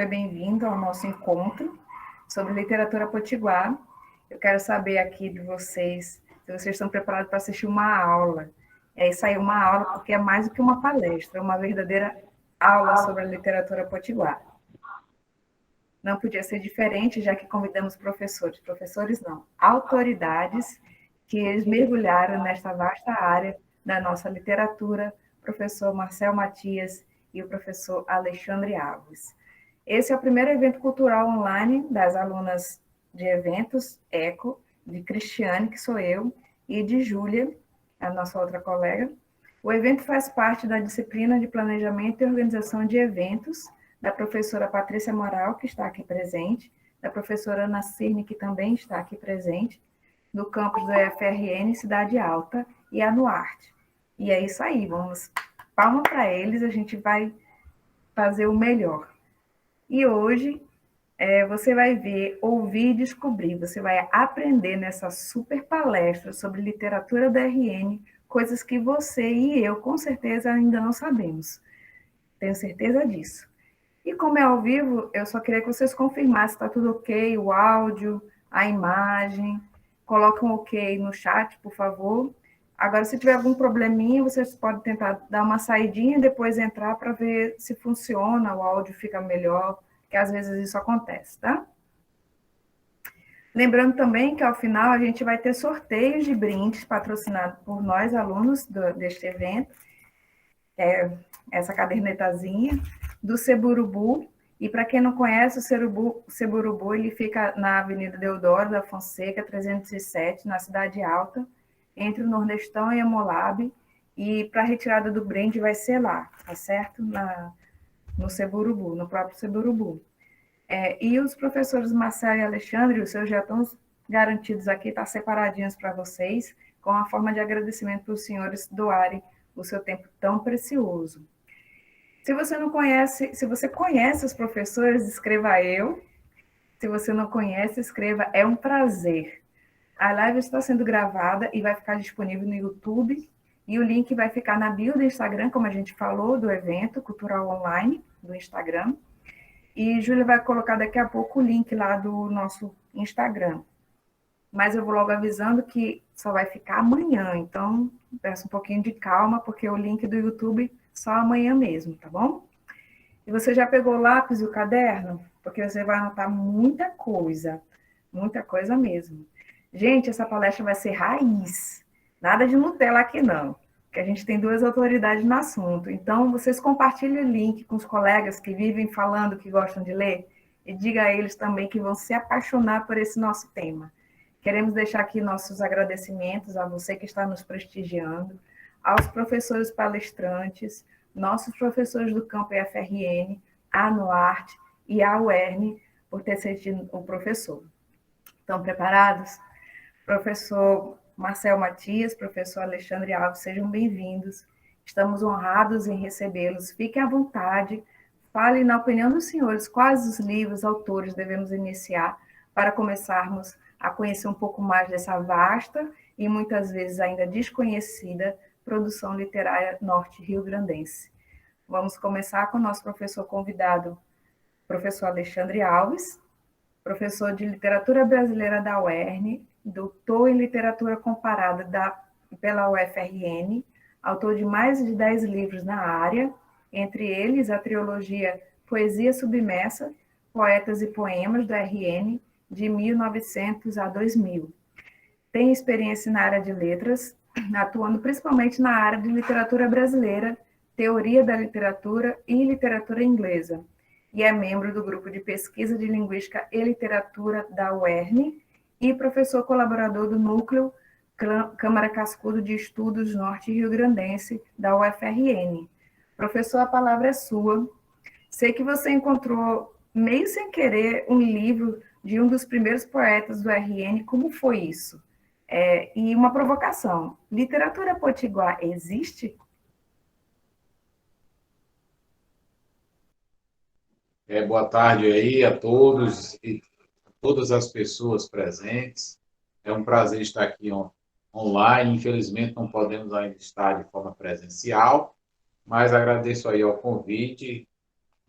super bem-vindo ao nosso encontro sobre literatura potiguar. Eu quero saber aqui de vocês, se vocês estão preparados para assistir uma aula. É isso aí, uma aula, porque é mais do que uma palestra, é uma verdadeira aula sobre a literatura potiguar. Não podia ser diferente, já que convidamos professores não, autoridades, que eles mergulharam nesta vasta área da nossa literatura, professor Marcel Matias e o professor Alexandre Alves. Esse é o primeiro evento cultural online das alunas de eventos ECO, de Cristiane, que sou eu, e de Júlia, a nossa outra colega. O evento faz parte da disciplina de Planejamento e Organização de Eventos, da professora Patrícia Moral, que está aqui presente, da professora Ana Cirne, que também está aqui presente, do campus do EFRN Cidade Alta e a Nuarte. E é isso aí, vamos, palma para eles, a gente vai fazer o melhor. E hoje você vai ver, ouvir e descobrir, você vai aprender nessa super palestra sobre literatura da RN, coisas que você e eu, com certeza, ainda não sabemos. Tenho certeza disso. E como é ao vivo, eu só queria que vocês confirmassem se está tudo ok, o áudio, a imagem. Coloquem um ok no chat, por favor. Agora, se tiver algum probleminha, vocês podem tentar dar uma saidinha e depois entrar para ver se funciona, o áudio fica melhor, que às vezes isso acontece, tá? Lembrando também que ao final a gente vai ter sorteios de brindes patrocinados por nós, alunos deste evento. Essa cadernetazinha do Seburubu. E para quem não conhece, o Seburubu ele fica na Avenida Deodoro da Fonseca, 307, na Cidade Alta, entre o Nordestão e a Molab. E para a retirada do brinde vai ser lá, tá certo? No Seburubu, no próprio Seburubu. E os professores Marcel e Alexandre, os seus já estão garantidos aqui, tá separadinhos para vocês, com a forma de agradecimento para os senhores doarem o seu tempo tão precioso. Se você não conhece, se você conhece os professores, escreva eu. Se você não conhece, escreva é um prazer. A live está sendo gravada e vai ficar disponível no YouTube. E o link vai ficar na bio do Instagram, como a gente falou, do evento cultural online do Instagram. E Júlia vai colocar daqui a pouco o link lá do nosso Instagram. Mas eu vou logo avisando que só vai ficar amanhã, então peço um pouquinho de calma, porque o link do YouTube só amanhã mesmo, tá bom? E você já pegou o lápis e o caderno? Porque você vai anotar muita coisa mesmo. Gente, essa palestra vai ser raiz, nada de Nutella aqui não, porque a gente tem duas autoridades no assunto. Então, vocês compartilhem o link com os colegas que vivem falando que gostam de ler e diga a eles também que vão se apaixonar por esse nosso tema. Queremos deixar aqui nossos agradecimentos a você que está nos prestigiando, aos professores palestrantes, nossos professores do campo EFRN, a Nuarte e a UERN, por ter sido o professor. Estão preparados? Professor Marcel Matias, professor Alexandre Alves, sejam bem-vindos. Estamos honrados em recebê-los. Fiquem à vontade. Falem, na opinião dos senhores, quais os livros, autores devemos iniciar para começarmos a conhecer um pouco mais dessa vasta e muitas vezes ainda desconhecida produção literária norte-rio-grandense. Vamos começar com o nosso professor convidado, professor Alexandre Alves, professor de Literatura Brasileira da UERN, doutor em Literatura Comparada pela UFRN, autor de mais de 10 livros na área, entre eles a trilogia Poesia Submersa, Poetas e Poemas, do RN, de 1900 a 2000. Tem experiência na área de letras, atuando principalmente na área de literatura brasileira, teoria da literatura e literatura inglesa, e é membro do grupo de pesquisa de linguística e literatura da UERN e professor colaborador do Núcleo Câmara Cascudo de Estudos Norte Rio-Grandense da UFRN. Professor, a palavra é sua. Sei que você encontrou, meio sem querer, um livro de um dos primeiros poetas do RN. Como foi isso? E uma provocação. Literatura potiguar existe? Boa tarde aí a todos e a todas as pessoas presentes. É um prazer estar aqui online. Infelizmente não podemos ainda estar de forma presencial, mas agradeço aí ao convite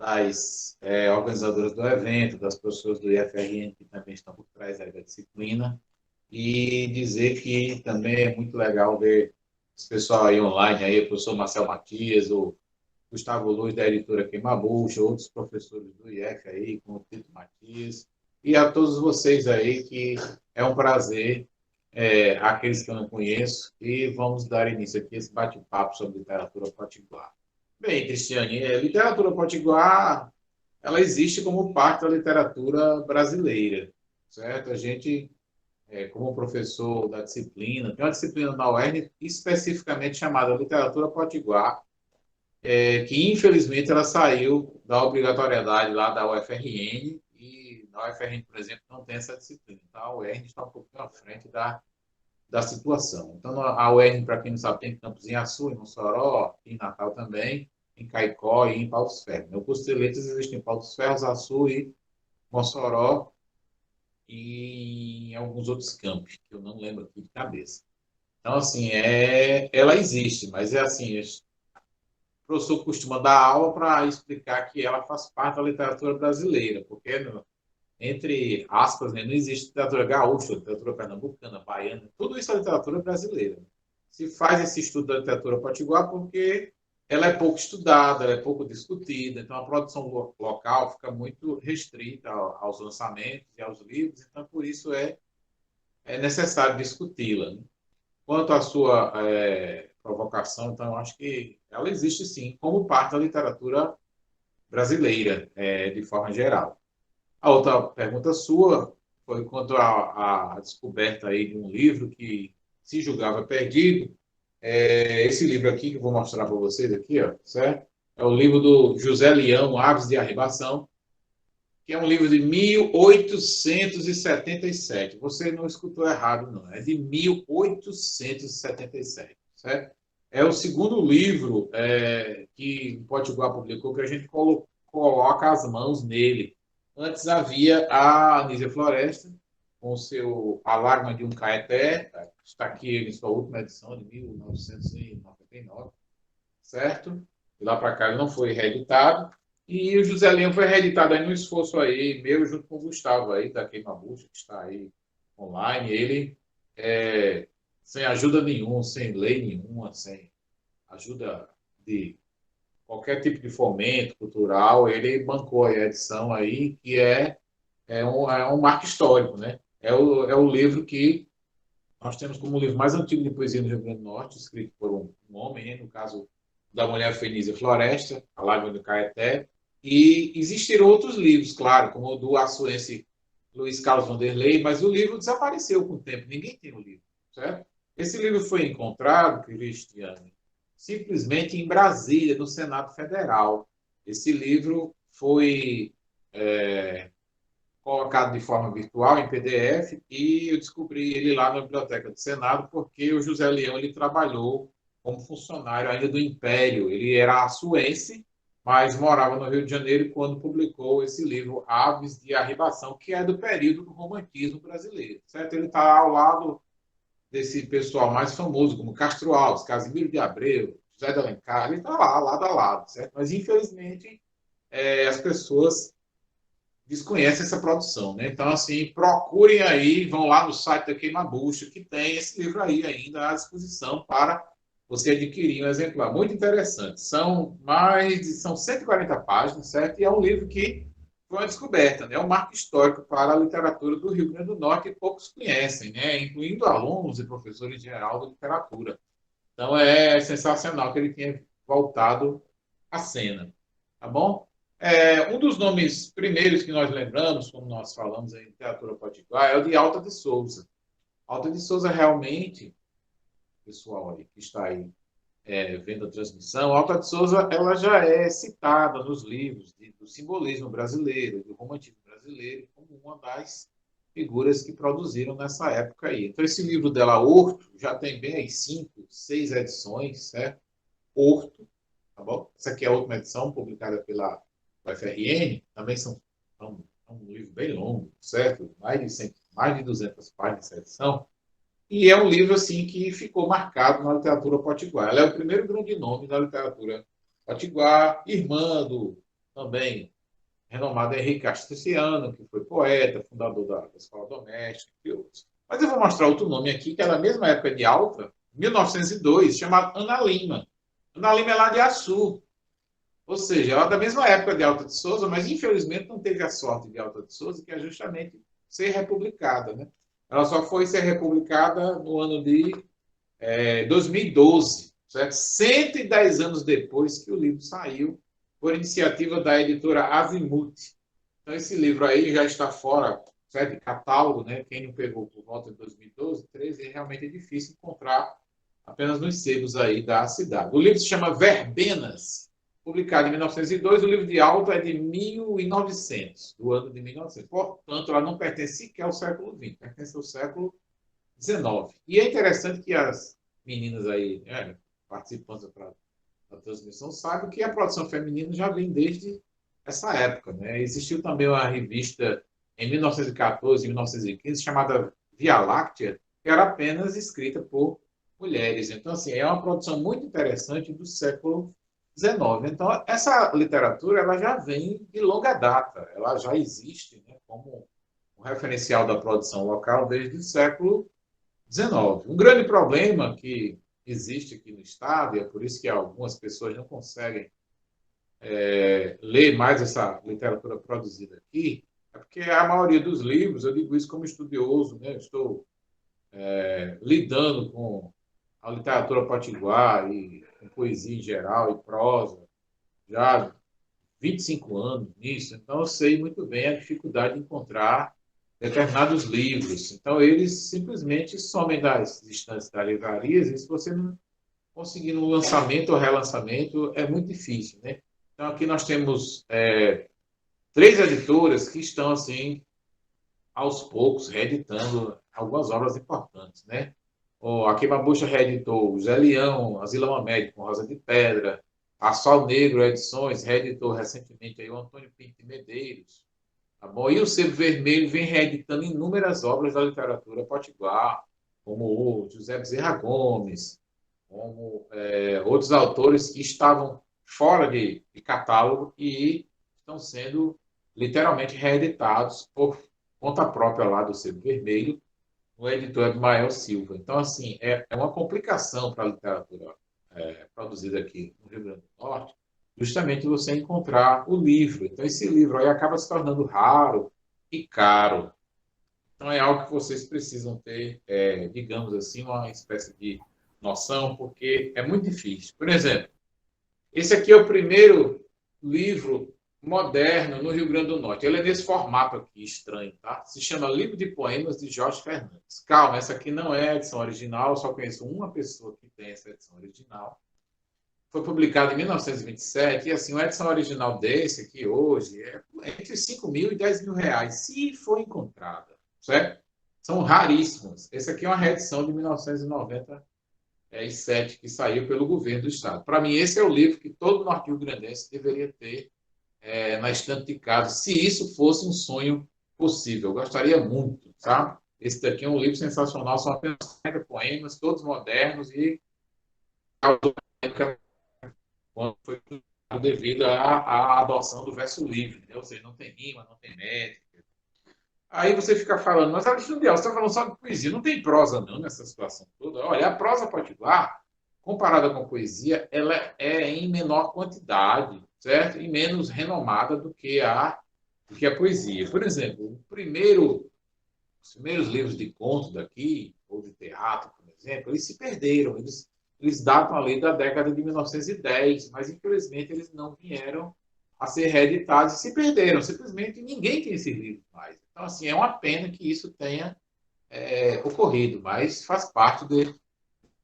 das organizadoras do evento, das pessoas do IFRN que também estão por trás da disciplina, e dizer que também é muito legal ver esse pessoal aí online, aí, o professor Marcel Matias, o Gustavo Luz, da editora Queimabucha, outros professores do IF aí, como o Tito Matias, e a todos vocês aí, que é um prazer, aqueles que eu não conheço, e vamos dar início aqui a esse bate-papo sobre literatura potiguar. Bem, Cristiane, literatura potiguar, ela existe como parte da literatura brasileira, certo? A gente, como professor da disciplina, tem uma disciplina na UERN especificamente chamada Literatura Potiguar, que infelizmente ela saiu da obrigatoriedade lá da UFRN, e na UFRN, por exemplo, não tem essa disciplina. Então, a UERN está um pouquinho à frente da situação. Então, a UERN, para quem não sabe, tem campus em Açu, em Mossoró, em Natal também, em Caicó e em Patos Ferros. O curso de letras existe em Patos Ferros, Açu e Mossoró, e em alguns outros campos, que eu não lembro aqui de cabeça. Então, assim, ela existe, mas é assim, o professor costuma dar aula para explicar que ela faz parte da literatura brasileira, porque, entre aspas, né, não existe literatura gaúcha, literatura pernambucana, baiana, tudo isso é literatura brasileira. Se faz esse estudo da literatura potiguar porque ela é pouco estudada, ela é pouco discutida, então a produção local fica muito restrita aos lançamentos e aos livros, então por isso é necessário discuti-la, né? Quanto à sua provocação, então, eu acho que ela existe sim, como parte da literatura brasileira, de forma geral. A outra pergunta sua foi quanto à descoberta aí de um livro que se julgava perdido. Esse livro aqui, que eu vou mostrar para vocês aqui, ó, certo? É o livro do José Leão, Aves de Arribação, que é um livro de 1877. Você não escutou errado, não. É de 1877, certo? É o segundo livro que o Potiguar publicou que a gente coloca as mãos nele. Antes havia a Anísia Floresta, com o seu A Lágrima de um Caeté, está aqui em sua última edição, de 1999, certo? De lá para cá ele não foi reeditado. E o José Leão foi reeditado aí no esforço aí, meu, junto com o Gustavo aí, da Queimabucha, que está aí online. Ele, sem ajuda nenhuma, sem lei nenhuma, sem ajuda de qualquer tipo de fomento cultural, ele bancou a edição aí, que é um marco histórico, né? É o livro que nós temos como o livro mais antigo de poesia no Rio Grande do Norte, escrito por um homem, né? No caso da mulher Fenícia Floresta, A Lágrima do Caeté, e existiram outros livros, claro, como o do açuense Luiz Carlos Vanderlei, mas o livro desapareceu com o tempo, ninguém tem o livro, certo? Esse livro foi encontrado, Cristiane, simplesmente em Brasília, no Senado Federal. Esse livro foi colocado de forma virtual, em PDF, e eu descobri ele lá na Biblioteca do Senado, porque o José Leão ele trabalhou como funcionário ainda do Império. Ele era açuense, mas morava no Rio de Janeiro quando publicou esse livro, Aves de Arribação, que é do período do romantismo brasileiro, certo? Ele está ao lado desse pessoal mais famoso, como Castro Alves, Casimiro de Abreu, José de Alencar, ele está lá, lado a lado, certo? Mas, infelizmente, as pessoas desconhecem essa produção, né? Então, assim, procurem aí, vão lá no site da Queimabucha, que tem esse livro aí ainda à disposição para você adquirir um exemplar. Muito interessante. São 140 páginas, certo? E é um livro que foi uma descoberta, né? É um marco histórico para a literatura do Rio Grande do Norte que poucos conhecem, né? Incluindo alunos e professores em geral da literatura. Então, é sensacional que ele tenha voltado à cena, tá bom? Um dos nomes primeiros que nós lembramos, como nós falamos em literatura potiguar, é o de Alta de Souza. Alta de Souza realmente, pessoal aí que está aí vendo a transmissão, Alta de Souza ela já é citada nos livros do simbolismo brasileiro, do romantismo brasileiro, como uma das figuras que produziram nessa época aí. Então, esse livro dela, Horto, já tem bem aí 5, 6 edições, certo? Horto, tá bom? Essa aqui é a última edição, publicada pela UFRN, também é um livro bem longo, certo? Mais de 200 páginas essa edição. E é um livro assim que ficou marcado na literatura potiguar. Ela é o primeiro grande nome da literatura potiguar, irmã do também renomado Henrique Castriciano, que foi poeta, fundador da Escola Doméstica e outros. Mas eu vou mostrar outro nome aqui, que é da mesma época de Alta, 1902, chamado Ana Lima. Ana Lima é lá de Açu, ou seja, ela é da mesma época de Alta de Souza, mas infelizmente não teve a sorte de Alta de Souza, que é justamente ser republicada. Né? Ela só foi ser republicada no ano de 2012, certo? 110 anos depois que o livro saiu, por iniciativa da editora Azimuth. Então, esse livro aí já está fora, certo? De catálogo, né? Quem não pegou por volta de 2012, 13, realmente é difícil encontrar apenas nos sebos aí da cidade. O livro se chama Verbenas, publicado em 1902. O livro de Alta é de 1900, do ano de 1900. Portanto, ela não pertence sequer ao século XX, pertence ao século XIX. E é interessante que as meninas aí, participantes da transmissão, saibam que a produção feminina já vem desde essa época. Né? Existiu também uma revista em 1914 e 1915 chamada Via Láctea, que era apenas escrita por mulheres. Então, assim, é uma produção muito interessante do século XIX. Então, essa literatura ela já vem de longa data, ela já existe, né, como um referencial da produção local desde o século XIX. Um grande problema que existe aqui no Estado, e é por isso que algumas pessoas não conseguem ler mais essa literatura produzida aqui, é porque a maioria dos livros, eu digo isso como estudioso, né? Estou lidando com a literatura potiguar e com poesia em geral e prosa, já há 25 anos nisso, então eu sei muito bem a dificuldade de encontrar determinados livros. Então, eles simplesmente somem das estantes das livrarias, e se você não conseguir um lançamento ou relançamento, é muito difícil. Né? Então, aqui nós temos 3 editoras que estão, assim, aos poucos, reeditando algumas obras importantes. Né? A Queima-Bucha reeditou o Zé Leão, Asilo Amédio com Rosa de Pedra, a Sol Negro Edições reeditou recentemente aí o Antônio Pinto de Medeiros. Tá bom? E o Sebo Vermelho vem reeditando inúmeras obras da literatura potiguar, como o José Bezerra Gomes, como outros autores que estavam fora de catálogo e estão sendo literalmente reeditados por conta própria lá do Sebo Vermelho, o editor Edmael Silva. Então, assim, é uma complicação para a literatura produzida aqui no Rio Grande do Norte, justamente você encontrar o livro. Então, esse livro aí acaba se tornando raro e caro. Então, é algo que vocês precisam ter, digamos assim, uma espécie de noção, porque é muito difícil. Por exemplo, esse aqui é o primeiro livro moderno no Rio Grande do Norte. Ele é nesse formato aqui, estranho, tá? Se chama Livro de Poemas de Jorge Fernandes. Calma, essa aqui não é a edição original, eu só conheço uma pessoa que tem essa edição original. Foi publicado em 1927, e assim, uma edição original desse aqui hoje é entre 5 mil e 10 mil reais, se for encontrada, certo? São raríssimos. Esse aqui é uma reedição de 1997, que saiu pelo governo do Estado. Para mim, esse é o livro que todo norte-rio-grandense deveria ter na estante de casa, se isso fosse um sonho possível. Eu gostaria muito, sabe? Esse daqui é um livro sensacional, são apenas 50 poemas, todos modernos, e quando foi devido à adoção do verso livre, né? Ou seja, não tem rima, não tem métrica. Aí você fica falando, mas Alexandre, você está falando só de poesia, não tem prosa não nessa situação toda. Olha, a prosa potiguar, comparada com a poesia, ela é em menor quantidade, certo? E menos renomada do que a poesia. Por exemplo, os primeiros livros de conto daqui, ou de teatro, por exemplo, eles se perderam, eles datam ali da década de 1910, mas infelizmente eles não vieram a ser reeditados e se perderam. Simplesmente ninguém tem esse livro mais. Então, assim, é uma pena que isso tenha ocorrido, mas faz parte do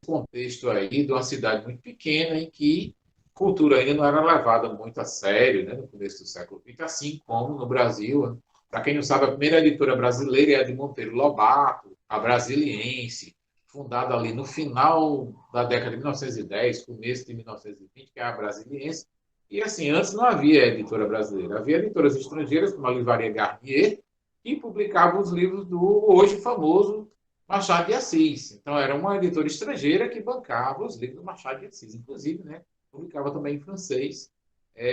contexto aí de uma cidade muito pequena em que a cultura ainda não era levada muito a sério, né, no começo do século XX, assim como no Brasil. Para quem não sabe, a primeira editora brasileira é a de Monteiro Lobato, a Brasiliense, fundada ali no final da década de 1910, começo de 1920, que é a Brasiliense. E assim, antes não havia editora brasileira, havia editoras estrangeiras, como a Livraria Garnier, que publicavam os livros do hoje famoso Machado de Assis. Então, era uma editora estrangeira que bancava os livros do Machado de Assis, inclusive, né, publicava também em francês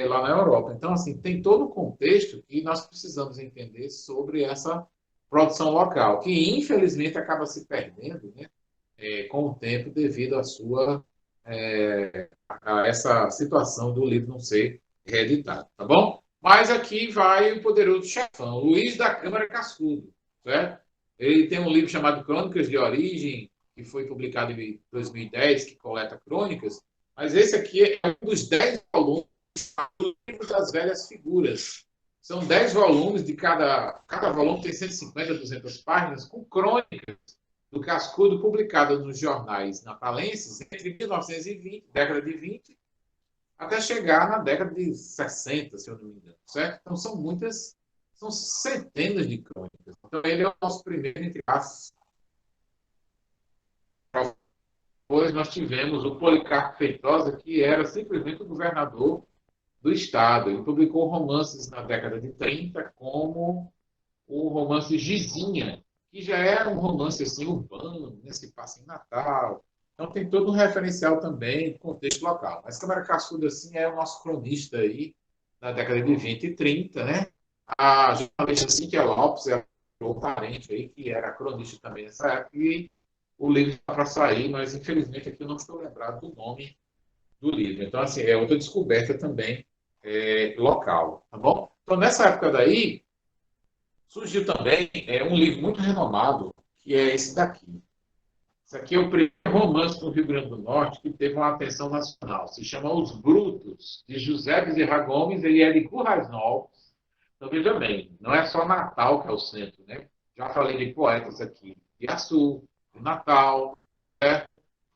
lá na Europa. Então, assim, tem todo o contexto que nós precisamos entender sobre essa produção local, que infelizmente acaba se perdendo, né, com o tempo devido a essa situação do livro não ser reeditado, tá bom? Mas aqui vai o poderoso chefão, Luiz da Câmara Cascudo, certo? Ele tem um livro chamado Crônicas de Origem, que foi publicado em 2010, que coleta crônicas, mas esse aqui é um dos 10 volumes do livro das velhas figuras. São 10 volumes, cada volume tem 150, 200 páginas, com crônicas do Cascudo publicadas nos jornais natalenses entre 1920, década de 20, até chegar na década de 60, se eu não me engano, certo? Então são centenas de crônicas. Então ele é o nosso primeiro entre as. Depois nós tivemos o Policarpo Feitosa, que era simplesmente o governador do estado. Ele publicou romances na década de 30, como o romance Gizinha, que já era um romance assim, urbano, né, se passa em Natal. Então tem todo um referencial também do contexto local. Mas Câmara Caçuda assim, é o nosso cronista aí na década de 20 e 30, né? A jornalista Cíntia Lopes é um parente aí, que era cronista também nessa época, e o livro está para sair, mas infelizmente aqui eu não estou lembrado do nome do livro. Então, assim, é outra descoberta também local, tá bom? Então, nessa época daí, surgiu também um livro muito renomado, que é esse daqui. Esse aqui é o primeiro romance do Rio Grande do Norte que teve uma atenção nacional. Se chama Os Brutos, de José Bezerra Gomes, ele é de Currais Novos. Então, veja bem, não é só Natal que é o centro, né? Já falei de poetas aqui, de Açu, de Natal, né?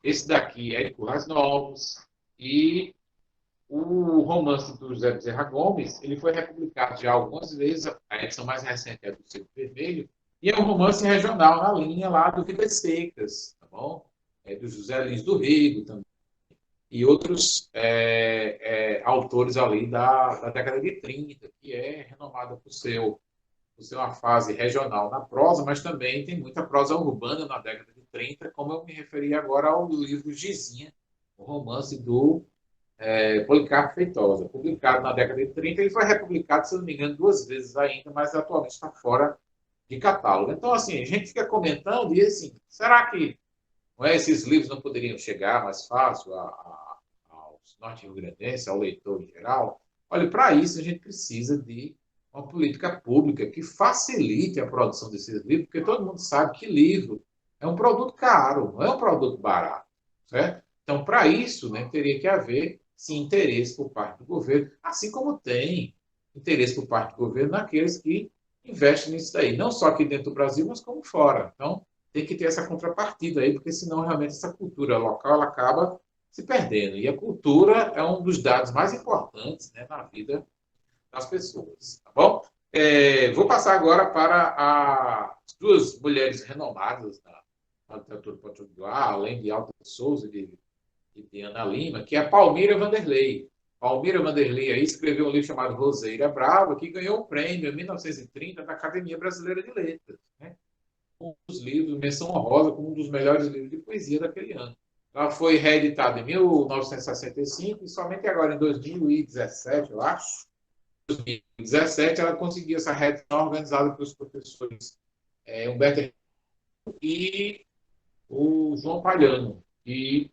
Esse daqui é de Currais Novos, e o romance do José Bezerra Gomes, ele foi republicado já algumas vezes, a edição mais recente é do Sebo Vermelho, e é um romance regional na linha lá do Vidas Secas, tá bom? É do José Lins do Rego também, e outros autores ali da década de 30, que é renomada por ser uma fase regional na prosa, mas também tem muita prosa urbana na década de 30, como eu me referi agora ao livro Gizinha, o romance do Policarpo Feitosa, publicado na década de 30, ele foi republicado, se não me engano, duas vezes ainda, mas atualmente está fora de catálogo. Então, assim, a gente fica comentando e assim, será que esses livros não poderiam chegar mais fácil aos norte-riograndenses, ao leitor em geral? Olha, para isso a gente precisa de uma política pública que facilite a produção desses livros, porque todo mundo sabe que livro é um produto caro, não é um produto barato, certo? Então, para isso, né, teria que haver, sim, interesse por parte do governo, assim como tem interesse por parte do governo naqueles que investem nisso daí, não só aqui dentro do Brasil, mas como fora. Então, tem que ter essa contrapartida aí, porque senão realmente essa cultura local ela acaba se perdendo. E a cultura é um dos dados mais importantes, né, na vida das pessoas, tá bom? Vou passar agora para as duas mulheres renomadas na literatura potiguar, além de Alta de Souza e de Ana Lima, que é a Palmira Vanderlei. Palmira Vanderlei aí escreveu um livro chamado Roseira Brava, que ganhou o prêmio em 1930 da Academia Brasileira de Letras, né? Um dos livros, menção honrosa, como um dos melhores livros de poesia daquele ano. Ela foi reeditada em 1965 e somente agora, em 2017, eu acho, 2017, ela conseguiu essa reedição organizada pelos professores Humberto e o João Palhano, que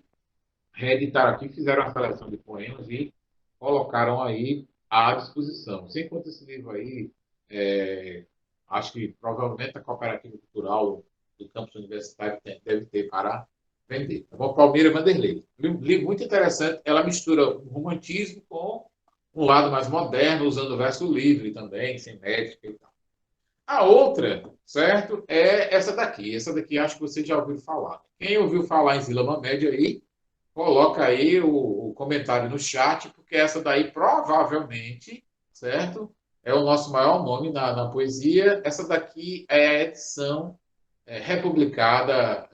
reeditaram aqui, fizeram uma seleção de poemas e colocaram aí à disposição. Sem conta esse livro aí, acho que provavelmente a Cooperativa Cultural do campus universitário deve ter para vender. Tá bom? Palmeira Vanderlei. Um livro muito interessante. Ela mistura o romantismo com um lado mais moderno, usando o verso livre também, sem métrica e tal. A outra, certo, é essa daqui. Essa daqui acho que você já ouviu falar. Quem ouviu falar em Vila Mamédia aí, coloca aí o comentário no chat, porque essa daí provavelmente, certo, é o nosso maior nome na poesia. Essa daqui é a edição republicada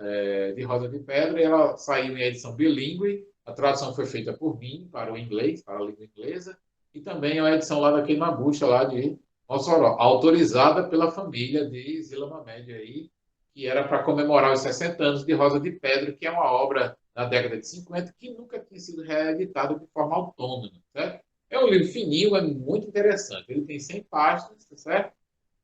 de Rosa de Pedra, e ela saiu em edição bilíngue. A tradução foi feita por mim para o inglês, para a língua inglesa, e também é uma edição lá daquele Mabucha, lá de Mossoró, autorizada pela família de Zila Mamed aí, que era para comemorar os 60 anos de Rosa de Pedra, que é uma obra da década de 50 que nunca tinha sido reeditada de forma autônoma, certo? É um livro fininho, é muito interessante. Ele tem 100 páginas, tá certo?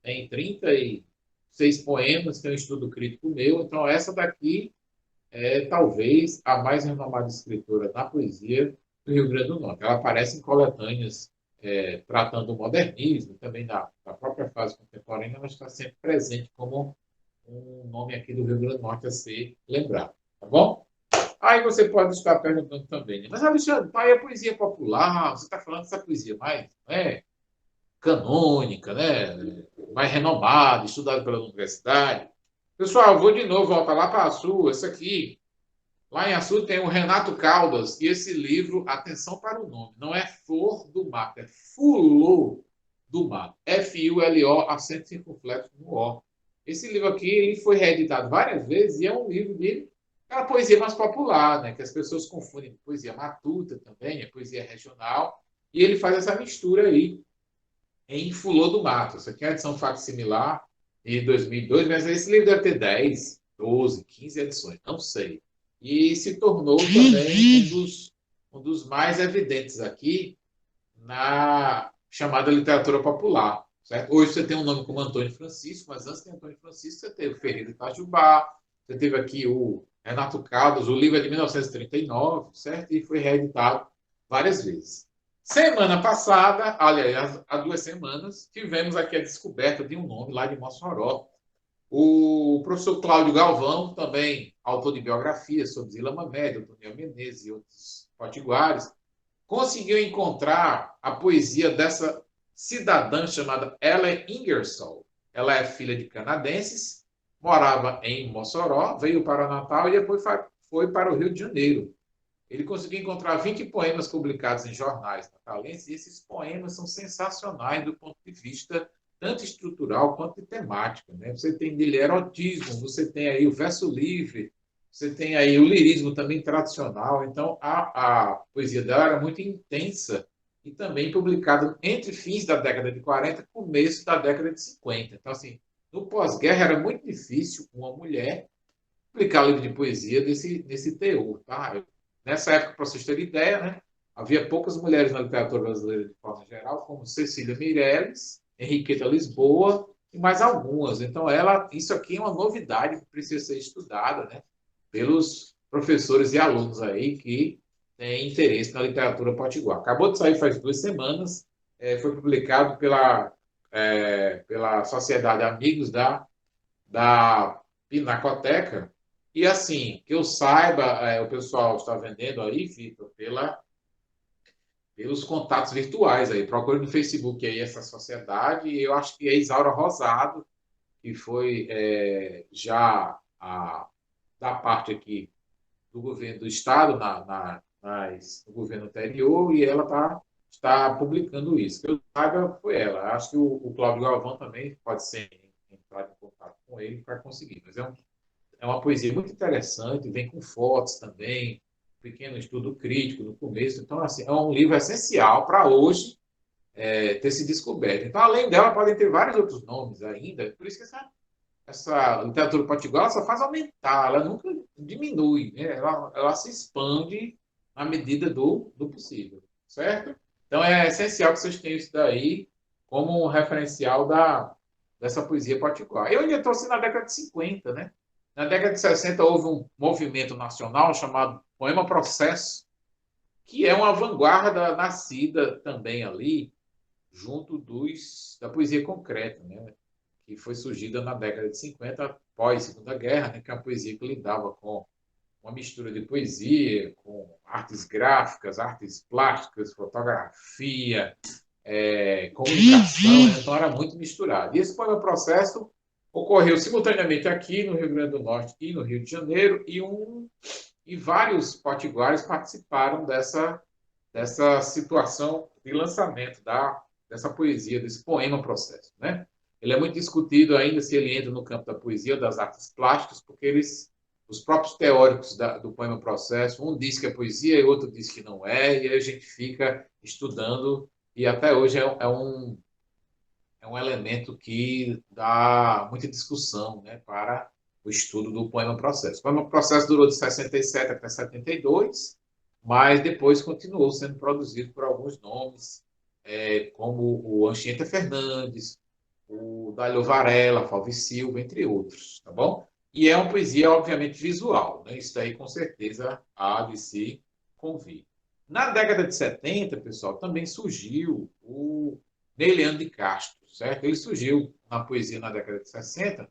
Tem 36 poemas, tem um estudo crítico meu. Então, essa daqui é talvez a mais renomada escritora da poesia do Rio Grande do Norte. Ela aparece em coletâneas tratando do modernismo, também da própria fase contemporânea, ela está sempre presente como um nome aqui do Rio Grande do Norte a ser lembrado. Tá bom? Aí você pode estar perguntando também, né? Mas, Alexandre, pai, a poesia popular, você está falando dessa poesia mais canônica, né? Mais renomada, estudada pela universidade. Pessoal, eu vou de novo voltar lá para a Açu. Esse aqui, lá em Açu tem o Renato Caldas, e esse livro, atenção para o nome, não é Flor do Mato, é Fulô do Mato. F-U-L-O, acento circunflexo no O. Esse livro aqui ele foi reeditado várias vezes e é um livro de aquela poesia mais popular, né? Que as pessoas confundem com poesia matuta também, é poesia regional, e ele faz essa mistura aí em Fulô do Mato. Isso aqui é a edição facsimilar de 2002, mas esse livro deve ter 10, 12, 15 edições, não sei. E se tornou também um dos mais evidentes aqui na chamada literatura popular. Certo? Hoje você tem um nome como Antônio Francisco, mas antes de Antônio Francisco você teve o Ferreira Itajubá, você teve aqui o Renato Caldas, o livro é de 1939, certo? E foi reeditado várias vezes. Semana passada, aliás, há 2 semanas, tivemos aqui a descoberta de um nome lá de Mossoró. O professor Cláudio Galvão, também autor de biografias sobre Zila Mamede, Antônio Menezes e outros potiguares, conseguiu encontrar a poesia dessa cidadã chamada Ellen Ingersoll. Ela é filha de canadenses, morava em Mossoró, veio para o Natal e depois foi para o Rio de Janeiro. Ele conseguiu encontrar 20 poemas publicados em jornais natalenses, e esses poemas são sensacionais do ponto de vista tanto estrutural quanto de temática. Né? Você tem dele erotismo, você tem aí o verso livre, você tem aí o lirismo também tradicional. Então, a poesia dela era muito intensa e também publicada entre fins da década de 40 e começo da década de 50. Então, assim, no pós-guerra era muito difícil uma mulher publicar livro de poesia desse teor. Tá? Nessa época, para vocês terem ideia, né, havia poucas mulheres na literatura brasileira de forma geral, como Cecília Meirelles, Henriqueta Lisboa e mais algumas. Então, isso aqui é uma novidade que precisa ser estudada, né, pelos professores e alunos aí que têm interesse na literatura potiguar. Acabou de sair faz 2 semanas, foi publicado pela Sociedade Amigos da Pinacoteca, e assim, que eu saiba, o pessoal está vendendo aí, Vitor, pelos contatos virtuais aí. Procure no Facebook aí essa sociedade, e eu acho que é Isaura Rosado, que foi já da parte aqui do governo do Estado, no governo anterior, e ela está publicando isso. Que eu saiba, foi ela. Acho que o Cláudio Galvão também pode ser entrar em contato com ele para conseguir. Mas é uma poesia muito interessante, vem com fotos também, um pequeno estudo crítico no começo. Então, assim, é um livro essencial para hoje ter se descoberto. Então, além dela, podem ter vários outros nomes ainda. Por isso que essa literatura potiguar só faz aumentar, ela nunca diminui, né? Ela se expande à medida do possível, certo? Então, é essencial que vocês tenham isso daí como um referencial dessa poesia potiguar. Eu ainda estou assim, na década de 50, né? Na década de 60 houve um movimento nacional chamado Poema Processo, que é uma vanguarda nascida também ali, junto da poesia concreta, né? Que foi surgida na década de 50, após a Segunda Guerra, né? Que é uma poesia que lidava com uma mistura de poesia, com artes gráficas, artes plásticas, fotografia, comunicação, né? Então era muito misturado. E esse Poema Processo ocorreu simultaneamente aqui no Rio Grande do Norte e no Rio de Janeiro, e vários potiguares participaram dessa situação de lançamento dessa poesia, desse poema processo. Né? Ele é muito discutido ainda se ele entra no campo da poesia ou das artes plásticas, porque os próprios teóricos do poema processo, um diz que é poesia e outro diz que não é, e aí a gente fica estudando, e até hoje é um elemento que dá muita discussão, né, para o estudo do poema processo. O poema processo durou de 67 até 72, mas depois continuou sendo produzido por alguns nomes, como o Anchieta Fernandes, o Dálio Varela, Falvi Silva, entre outros, tá bom? E é uma poesia, obviamente, visual, né? Isso daí, com certeza, há de se convir. Na década de 70, pessoal, também surgiu o Neiliano de Castro, certo? Ele surgiu na poesia na década de 60,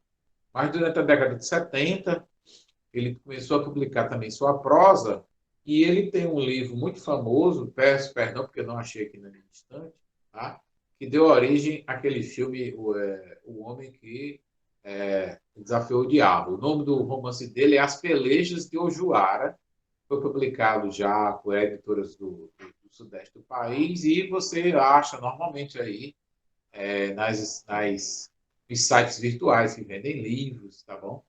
mas durante a década de 70, ele começou a publicar também sua prosa, e ele tem um livro muito famoso, peço perdão porque eu não achei aqui na minha estante, tá? Que deu origem àquele filme O Homem que Desafiou o Diabo. O nome do romance dele é As Pelejas de Ojuara, foi publicado já por editoras do sudeste do país, e você acha normalmente aí nos sites virtuais que vendem livros, tá bom?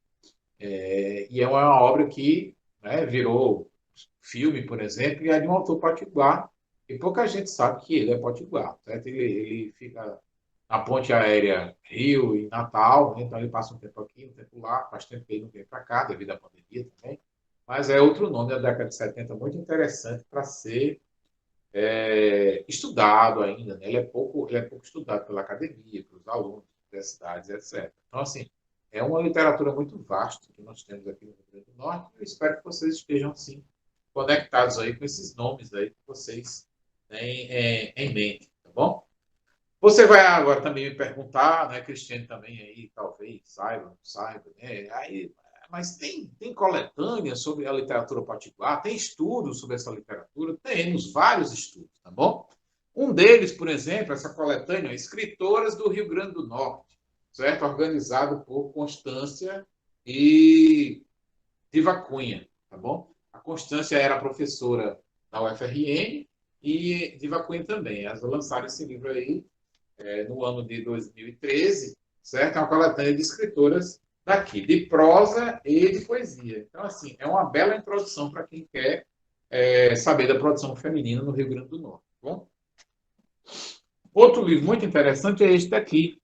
E é uma obra que, né, virou filme, por exemplo, e é de um autor potiguar, e pouca gente sabe que ele é potiguar, certo? Ele fica na ponte aérea Rio e Natal, né? Então ele passa um tempo aqui, um tempo lá, faz tempo que ele não vem para cá, devido à pandemia também, mas é outro nome da década de 70 muito interessante para ser estudado ainda, né? Ele é pouco estudado pela academia, pelos alunos, universidades, etc. Então, assim, é uma literatura muito vasta que nós temos aqui no Rio Grande do Norte, e eu espero que vocês estejam, assim, conectados aí com esses nomes aí que vocês têm em mente, tá bom? Você vai agora também me perguntar, né, Cristiane também aí, talvez saiba, não saiba, né? Aí, mas tem coletânea sobre a literatura potiguar? Tem estudos sobre essa literatura? Temos vários estudos, tá bom? Um deles, por exemplo, essa coletânea, Escritoras do Rio Grande do Norte, certo? Organizado por Constância e Diva Cunha, tá bom? A Constância era professora da UFRN e Diva Cunha também. Elas lançaram esse livro aí no ano de 2013, certo? É uma coletânea de escritoras daqui, de prosa e de poesia. Então, assim, é uma bela introdução para quem quer saber da produção feminina no Rio Grande do Norte. Tá bom? Outro livro muito interessante é este aqui,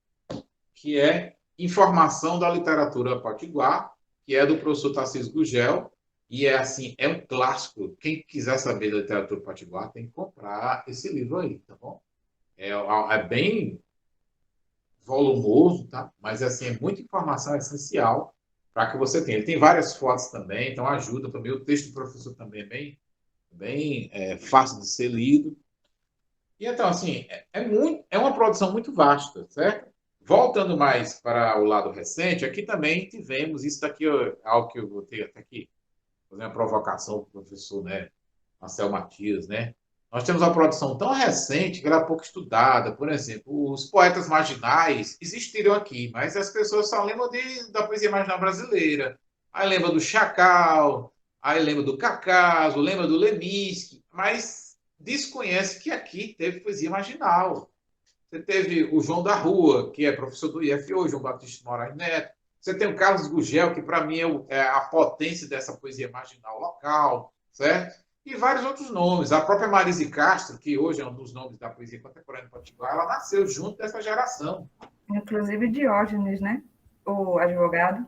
que é Informação da Literatura Potiguar, que é do professor Tarcísio Gugel, e é assim, é um clássico. Quem quiser saber da literatura potiguar tem que comprar esse livro aí, tá bom? É bem volumoso, tá? Mas assim, é muita informação essencial para que você tenha. Ele tem várias fotos também, então ajuda também. O texto do professor também é bem fácil de ser lido. E então, assim, é uma produção muito vasta, certo? Voltando mais para o lado recente, aqui também tivemos, isso daqui é algo que eu vou ter até aqui, fazer uma provocação para o professor, né, Marcel Matias, né? Nós temos uma produção tão recente que ela é pouco estudada. Por exemplo, os poetas marginais existiram aqui, mas as pessoas só lembram da poesia marginal brasileira. Aí lembra do Chacal, aí lembra do Cacaso, lembra do Leminski, mas desconhece que aqui teve poesia marginal. Você teve o João da Rua, que é professor do IFO, João Batista Moraes Neto. Você tem o Carlos Gugel, que para mim é a potência dessa poesia marginal local, certo? E vários outros nomes. A própria Marise Castro, que hoje é um dos nomes da poesia contemporânea potiguar, ela nasceu junto dessa geração. Inclusive Diógenes, né? O advogado.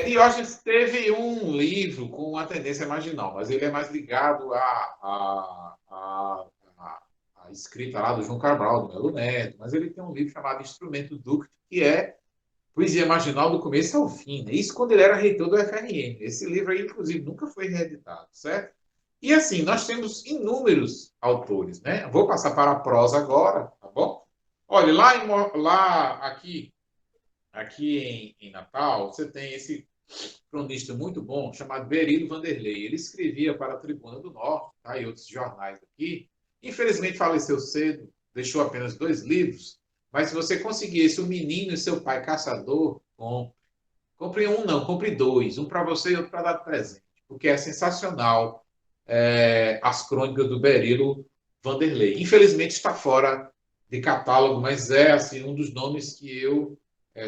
Diógenes teve um livro com uma tendência marginal, mas ele é mais ligado à escrita lá do João Cabral, do Melo Neto, mas ele tem um livro chamado Instrumento Dúctil, que é poesia marginal do começo ao fim. Né? Isso quando ele era reitor do FRN. Esse livro aí, inclusive, nunca foi reeditado, certo? E assim, nós temos inúmeros autores, né? Vou passar para a prosa agora, tá bom? Olha, aqui em Natal, você tem esse cronista muito bom chamado Berilo Vanderlei. Ele escrevia para a Tribuna do Norte, tá? E outros jornais aqui. Infelizmente faleceu cedo, deixou apenas 2 livros, mas se você conseguisse O Menino e Seu Pai Caçador, compre. Compre um, não, compre 2. Um para você e outro para dar de presente. Porque é sensacional as crônicas do Berilo Vanderlei. Infelizmente está fora de catálogo, mas é assim, um dos nomes que eu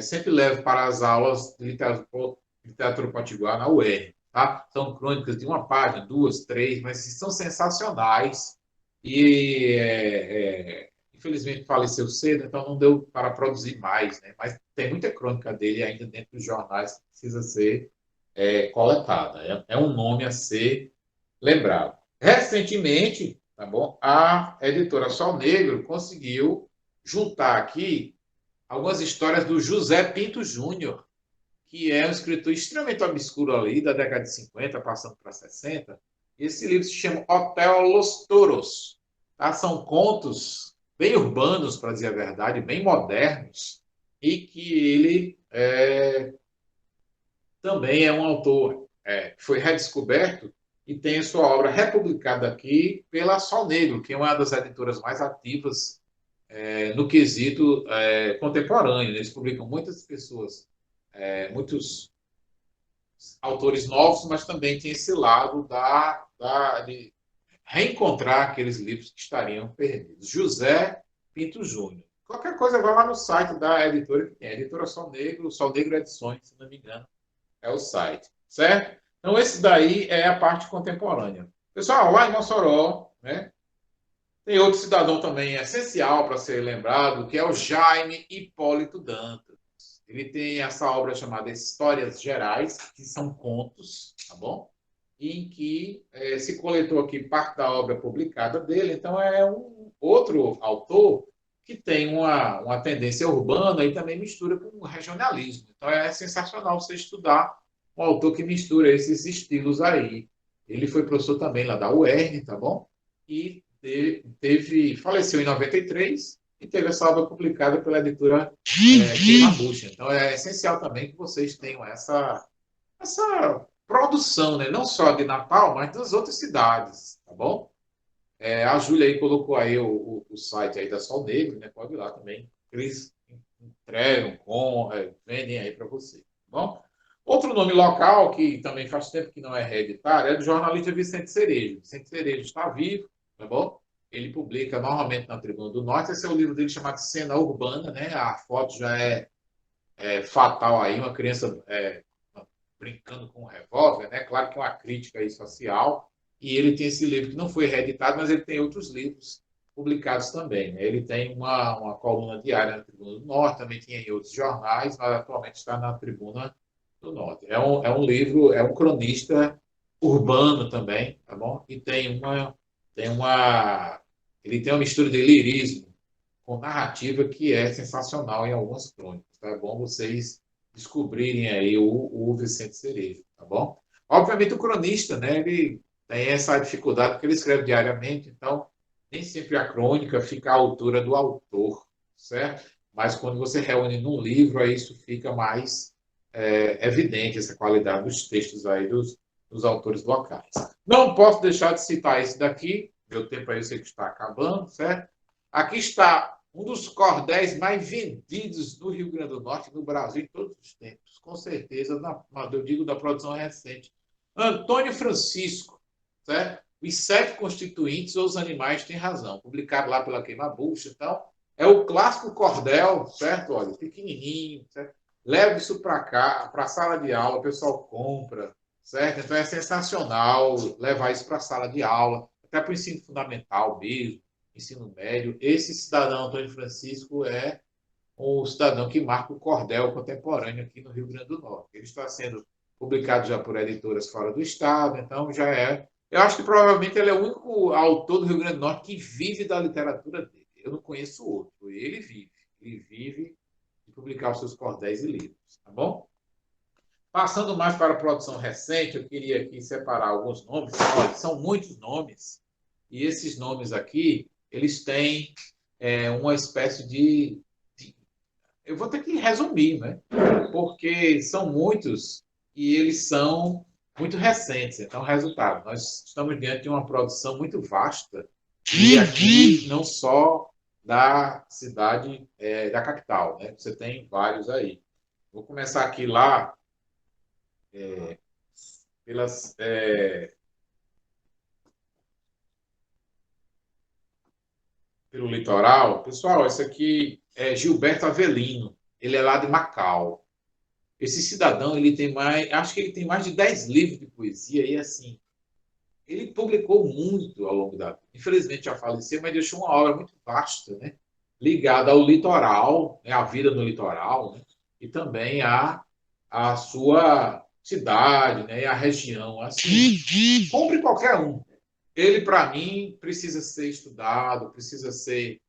sempre levo para as aulas de literatura potiguar na UER. Tá? São crônicas de uma página, 2, 3, mas são sensacionais. E infelizmente faleceu cedo, então não deu para produzir mais, né? Mas tem muita crônica dele ainda dentro dos jornais que precisa ser coletada. É um nome a ser lembrado. Recentemente, tá bom? A editora Sol Negro conseguiu juntar aqui algumas histórias do José Pinto Júnior, que é um escritor extremamente obscuro ali, da década de 50, passando para 60. Esse livro se chama Hotel Los Toros. Tá? São contos bem urbanos, para dizer a verdade, bem modernos, e que ele também é um autor que foi redescoberto e tem sua obra republicada aqui pela Sol Negro, que é uma das editoras mais ativas no quesito contemporâneo. Eles publicam muitas pessoas, muitos autores novos, mas também tem esse lado de reencontrar aqueles livros que estariam perdidos. José Pinto Júnior. Qualquer coisa, vai lá no site da editora que tem, a editora Sol Negro Edições, se não me engano, é o site, certo? Então, esse daí é a parte contemporânea. Pessoal, lá em Mossoró, né, tem outro cidadão também essencial para ser lembrado, que é o Jaime Hipólito Dantas. Ele tem essa obra chamada Histórias Gerais, que são contos, tá bom? Em que se coletou aqui parte da obra publicada dele. Então, é um outro autor que tem uma tendência urbana e também mistura com o regionalismo. Então, é sensacional você estudar um autor que mistura esses estilos aí. Ele foi professor também lá da UERN, tá bom? E faleceu em 93 e teve essa obra publicada pela editora Queima-Bucha. Então é essencial também que vocês tenham essa produção, né? Não só de Natal, mas das outras cidades, tá bom? A Júlia aí colocou aí o site aí da Sol Negro, né? Pode ir lá também. Eles entregam, vendem aí para você, tá bom? Outro nome local, que também faz tempo que não é reeditário, é do jornalista Vicente Cerejo. Vicente Cerejo está vivo, tá bom? Ele publica normalmente na Tribuna do Norte. Esse é o livro dele chamado Cena Urbana, né? A foto já é fatal aí, uma criança brincando com um revólver, né? Claro que é uma crítica aí social. E ele tem esse livro que não foi reeditado, mas ele tem outros livros publicados também, né? Ele tem uma coluna diária na Tribuna do Norte, também tinha em outros jornais, mas atualmente está na Tribuna do Norte. É um livro, é um cronista urbano também, tá bom? E ele tem uma mistura de lirismo com narrativa que é sensacional em algumas crônicas. Tá? É bom vocês descobrirem aí o Vicente Cerejo, tá bom? Obviamente o cronista, né, ele tem essa dificuldade porque ele escreve diariamente, então nem sempre a crônica fica à altura do autor, certo? Mas quando você reúne num livro, aí isso fica mais evidente, essa qualidade dos textos aí dos autores locais. Não posso deixar de citar esse daqui, meu tempo aí eu sei que está acabando, certo? Aqui está um dos cordéis mais vendidos do Rio Grande do Norte, no Brasil, em todos os tempos. Com certeza, eu digo da produção recente. Antônio Francisco, certo? Os sete constituintes ou os animais têm razão. Publicado lá pela Queima-Bucha. Então, é o clássico cordel, certo? Olha, pequenininho, certo? Leva isso para cá, para a sala de aula, o pessoal compra, certo? Então, é sensacional levar isso para a sala de aula, até para o ensino fundamental mesmo, ensino médio. Esse cidadão Antônio Francisco é o cidadão que marca o cordel contemporâneo aqui no Rio Grande do Norte. Ele está sendo publicado já por editoras fora do estado, então já é. Eu acho que provavelmente ele é o único autor do Rio Grande do Norte que vive da literatura dele. Eu não conheço outro. Ele vive de publicar os seus cordéis e livros, tá bom? Passando mais para a produção recente, eu queria aqui separar alguns nomes. Olha, são muitos nomes. E esses nomes aqui, eles têm uma espécie eu vou ter que resumir, né? Porque são muitos e eles são muito recentes. Então, resultado, nós estamos diante de uma produção muito vasta e aqui não só da cidade, da capital, né? Você tem vários aí. Vou começar aqui lá pelas, pelo litoral. Pessoal, esse aqui é Gilberto Avelino. Ele é lá de Macau. Esse cidadão, ele tem mais, acho que ele tem mais de 10 livros de poesia e assim, ele publicou muito ao longo da vida. Infelizmente já faleceu, mas deixou uma obra muito vasta, né? Ligada ao litoral, né? À vida no litoral, né? E também à sua cidade, né? E à região. Assim, compre qualquer um. ele, para mim, precisa ser estudado, precisa ser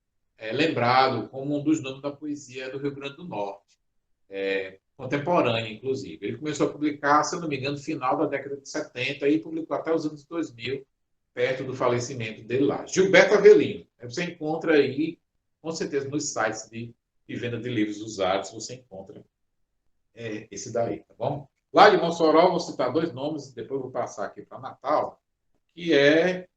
lembrado como um dos nomes da poesia do Rio Grande do Norte, contemporânea, inclusive. Ele começou a publicar, se eu não me engano, no final da década de 70 e publicou até os anos 2000, perto do falecimento dele lá. Gilberto Avelino. Você encontra aí, com certeza, nos sites de venda de livros usados, você encontra esse daí, tá bom? Lá de Mossoró, vou citar dois nomes, depois vou passar aqui para Natal, que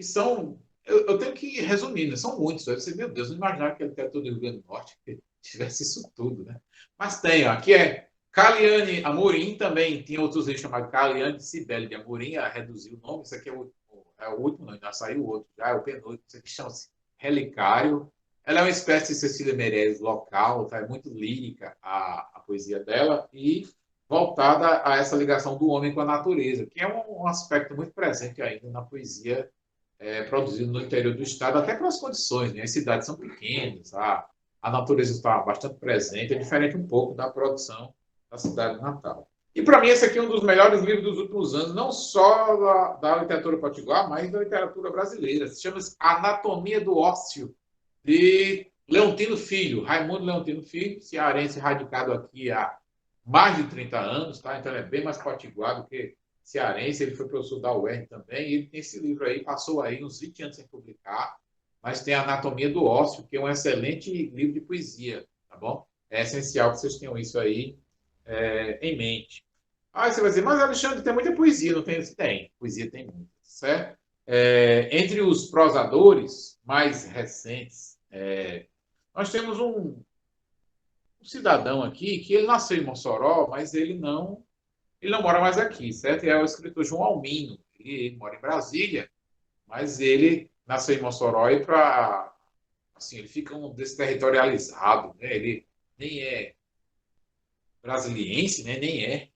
são, eu tenho que resumir, né? São muitos. Você, meu Deus, não imaginava que a literatura do Rio Grande do Norte tivesse isso tudo, né? Mas tem, ó, aqui Caliane Amorim, também tinha outros livros chamados Caliane Cibele de Amorim, ela reduziu o nome, isso aqui é o último, não, já saiu o outro, já é o penúltimo, isso aqui chama-se Relicário. Ela é uma espécie de Cecília Meirelles local, tá? É muito lírica a poesia dela e voltada a essa ligação do homem com a natureza, que é um aspecto muito presente ainda na poesia produzido no interior do estado, até pelas condições, né? As cidades são pequenas, a natureza está bastante presente, é diferente um pouco da produção da cidade natal. E para mim esse aqui é um dos melhores livros dos últimos anos, não só da literatura potiguar, mas da literatura brasileira. Se chama Anatomia do Ócio, de Leontino Filho, Raimundo Leontino Filho, cearense radicado aqui há mais de 30 anos, tá? Então ele é bem mais potiguar do que cearense, ele foi professor da UERN também, e ele tem esse livro aí, passou aí uns 20 anos sem publicar, mas tem a Anatomia do Ócio, que é um excelente livro de poesia, tá bom? É essencial que vocês tenham isso aí em mente. Aí você vai dizer, mas Alexandre, tem muita poesia, não tem? Tem, poesia tem muita, certo? Entre os prosadores mais recentes, nós temos um cidadão aqui que ele nasceu em Mossoró, mas ele não mora mais aqui, certo? É o escritor João Almino. Ele mora em Brasília, mas ele nasceu em Mossoró e assim, ele fica desterritorializado, né? Ele nem é brasiliense, né? Nem é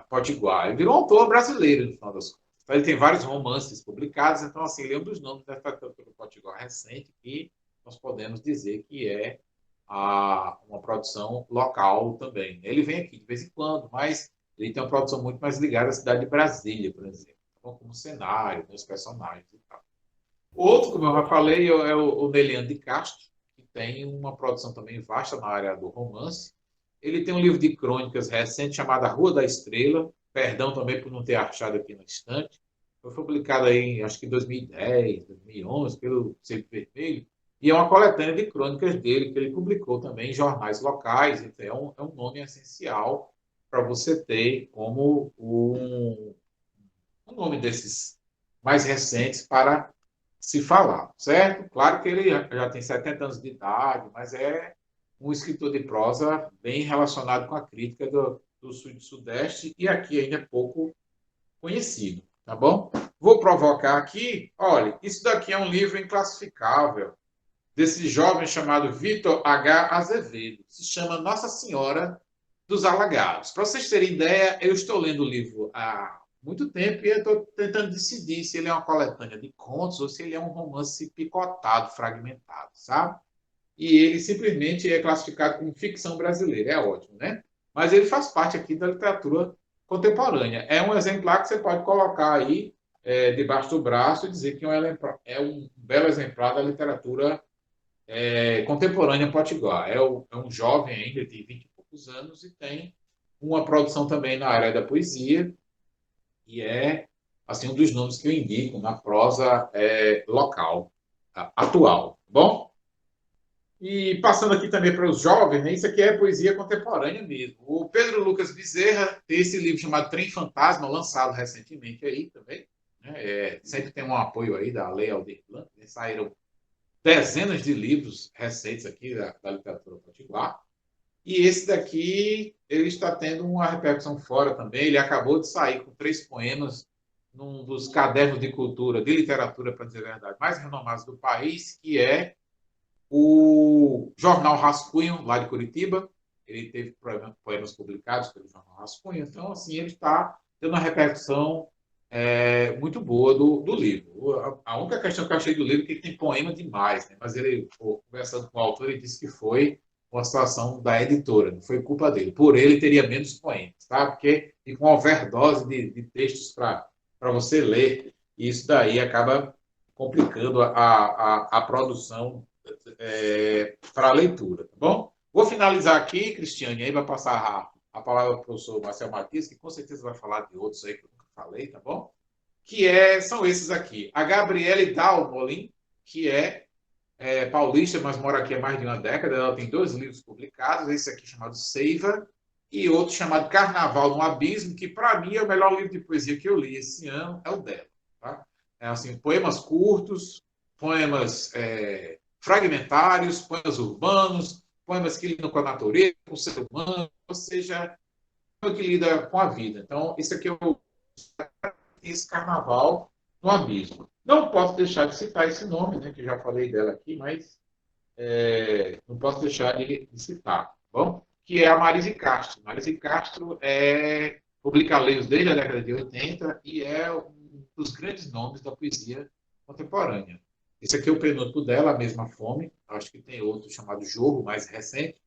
potiguar. Ele virou um autor brasileiro, no final das contas. Então, ele tem vários romances publicados, então, assim, ele é um dos nomes da literatura potiguar recente que nós podemos dizer que é uma produção local também. Ele vem aqui de vez em quando, mas ele tem uma produção muito mais ligada à cidade de Brasília, por exemplo, como cenário, os personagens e tal. Outro, como eu já falei, é o Neliano de Castro, que tem uma produção também vasta na área do romance. Ele tem um livro de crônicas recente chamado A Rua da Estrela, perdão também por não ter achado aqui na estante. Foi publicado aí, acho que em 2010, 2011, pelo Sebo Vermelho, e é uma coletânea de crônicas dele, que ele publicou também em jornais locais. Então é um nome essencial para você ter como um nome desses mais recentes para se falar, certo? Claro que ele já tem 70 anos de idade, mas é um escritor de prosa bem relacionado com a crítica do sul e do sudeste, e aqui ainda é pouco conhecido, tá bom? Vou provocar aqui, olha, isso daqui é um livro inclassificável, desse jovem chamado Vitor H. Azevedo. Se chama Nossa Senhora dos Alagados. Para vocês terem ideia, eu estou lendo o livro há muito tempo e eu estou tentando decidir se ele é uma coletânea de contos ou se ele é um romance picotado, fragmentado, sabe? E ele simplesmente é classificado como ficção brasileira. É ótimo, né? Mas ele faz parte aqui da literatura contemporânea. É um exemplar que você pode colocar aí debaixo do braço e dizer que é um belo exemplar da literatura contemporânea potiguar. É um jovem ainda, tem 20 e poucos anos, e tem uma produção também na área da poesia, e é assim, um dos nomes que eu indico na prosa local, atual. Tá bom? E passando aqui também para os jovens, né, isso aqui é poesia contemporânea mesmo. O Pedro Lucas Bezerra tem esse livro chamado Trem Fantasma, lançado recentemente aí também. Né, sempre tem um apoio aí da Lei Aldir Blanc, né, saíram dezenas de livros recentes aqui da literatura potiguar. E esse daqui, ele está tendo uma repercussão fora também. Ele acabou de sair com 3 poemas num dos cadernos de cultura, de literatura, para dizer a verdade, mais renomados do país, que é o Jornal Rascunho, lá de Curitiba. Ele teve poemas publicados pelo Jornal Rascunho. Então, assim, ele está tendo uma repercussão muito boa do livro. A única questão que eu achei do livro é que ele tem poema demais, né? Mas ele, conversando com o autor, ele disse que foi uma situação da editora, não foi culpa dele. Por ele, teria menos poemas, tá? Porque fica uma overdose de textos para para você ler, e isso daí acaba complicando a produção para a leitura, tá bom? Vou finalizar aqui, Cristiane, aí vai passar a palavra para o professor Marcel Matias, que com certeza vai falar de outros aí que eu nunca falei, tá bom? São esses aqui. A Gabriele Dalmolin, que paulista, mas mora aqui há mais de uma década. Ela tem 2 livros publicados, esse aqui chamado Seiva e outro chamado Carnaval no Abismo, que para mim é o melhor livro de poesia que eu li esse ano, é o dela. Tá? Assim, poemas curtos, poemas fragmentários, poemas urbanos, poemas que lidam com a natureza, com o ser humano, ou seja, que lida com a vida. Então, esse aqui é esse Carnaval no Abismo. Não posso deixar de citar esse nome, né, que já falei dela aqui, mas não posso deixar de citar, tá bom? Que é a Marise Castro. Marise Castro publica livros desde a década de 80 e é um dos grandes nomes da poesia contemporânea. Esse aqui é o penúltimo dela, A Mesma Fome. Acho que tem outro chamado Jogo, mais recente.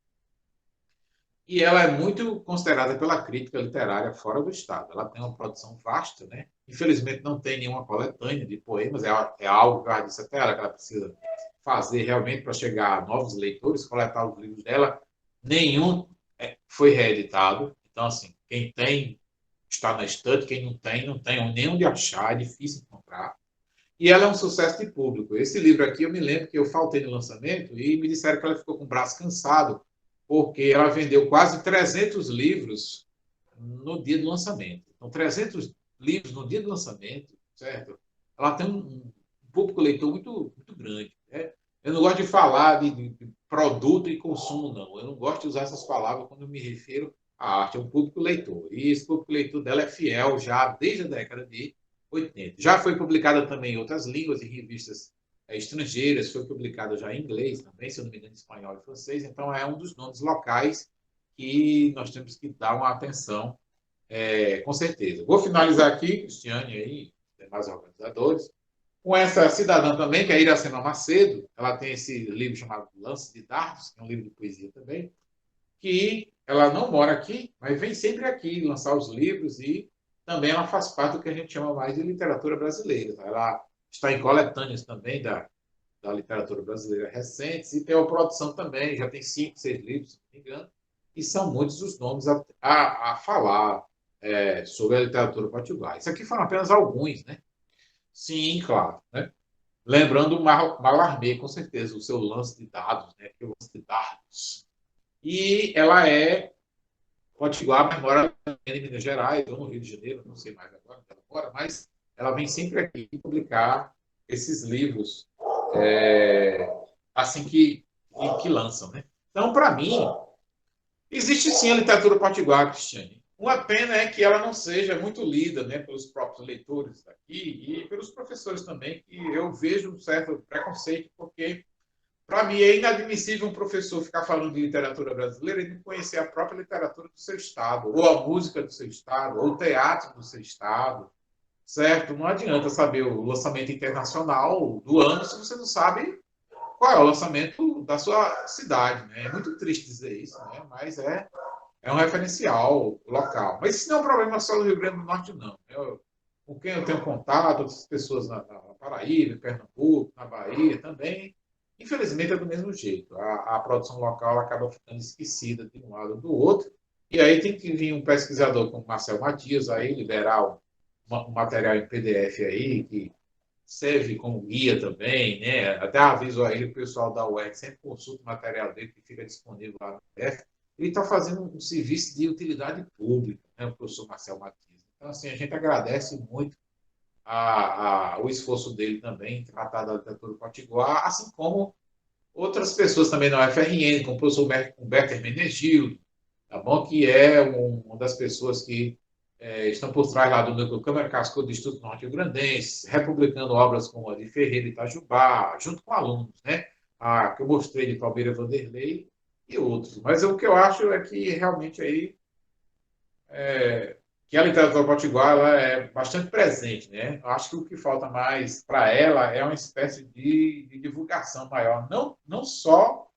E ela é muito considerada pela crítica literária fora do estado. Ela tem uma produção vasta, né? Infelizmente não tem nenhuma coletânea de poemas, é algo que ela disse até ela que ela precisa fazer realmente para chegar a novos leitores, coletar os livros dela. Nenhum foi reeditado. Então, assim, quem tem está na estante, quem não tem, não tem nem onde achar, é difícil encontrar. E ela é um sucesso de público. Esse livro aqui, eu me lembro que eu faltei no lançamento e me disseram que ela ficou com o braço cansado, porque ela vendeu quase 300 livros no dia do lançamento. Então, 300 livros no dia do lançamento, certo? Ela tem um público leitor muito, muito grande. Né? Eu não gosto de falar de produto e consumo, não. Eu não gosto de usar essas palavras quando eu me refiro à arte. É um público leitor. E esse público leitor dela é fiel já desde a década de 80. Já foi publicada também em outras línguas, em revistas estrangeiras, foi publicada já em inglês também, se eu não me engano, em espanhol e francês. Então, é um dos nomes locais que nós temos que dar uma atenção, com certeza. Vou finalizar aqui, Cristiane, aí, demais organizadores, com essa cidadã também, que é a Iracema Macedo. Ela tem esse livro chamado Lance de Dardos, que é um livro de poesia também, que ela não mora aqui, mas vem sempre aqui lançar os livros e também ela faz parte do que a gente chama mais de literatura brasileira. Ela está em coletâneas também da literatura brasileira recentes e tem uma produção também, já tem 5, 6 livros, se não me engano, e são muitos os nomes a falar sobre a literatura potiguar. Isso aqui foram apenas alguns, né? Sim, claro. Né? Lembrando o Mallarmé, com certeza, o seu lance de dados, né? Que é o lance de dados. E ela é potiguar, mas mora em Minas Gerais, ou no Rio de Janeiro, não sei mais agora, mas ela vem sempre aqui publicar esses livros assim que lançam. Né? Então, para mim, existe sim a literatura potiguar, Cristiane. Uma pena é que ela não seja muito lida, né, pelos próprios leitores daqui e pelos professores também, que eu vejo um certo preconceito, porque para mim é inadmissível um professor ficar falando de literatura brasileira e não conhecer a própria literatura do seu estado, ou a música do seu estado, ou o teatro do seu estado, certo? Não adianta saber o lançamento internacional do ano se você não sabe qual é o lançamento da sua cidade, né? É muito triste dizer isso, né? Mas é um referencial local. Mas isso não é um problema só do Rio Grande do Norte, não. Com quem eu tenho contato, outras pessoas na Paraíba, em Pernambuco, na Bahia também, infelizmente é do mesmo jeito. A produção local acaba ficando esquecida de um lado ou do outro. E aí tem que vir um pesquisador como Marcel Matias aí liberar um material em PDF aí, que serve como guia também, né? Até aviso a ele, o pessoal da UERJ sempre consulta o material dele que fica disponível lá no PDF. Ele está fazendo um serviço de utilidade pública, né? O professor Marcel Matias. Então, assim, a gente agradece muito o esforço dele também em tratar da literatura potiguar, assim como outras pessoas também na UFRN, como o professor Humberto Hermenegildo, tá bom? Que é uma das pessoas que estão por trás lá do Núcleo Câmara Cascudo do Instituto Norte Grandense, republicando obras como a de Ferreira e Itajubá, junto com alunos, né? A que eu mostrei de Palmeira Vanderlei e outros. Mas o que eu acho é que realmente aí que a literatura potiguar ela é bastante presente, né? Eu acho que o que falta mais para ela é uma espécie de divulgação maior, não só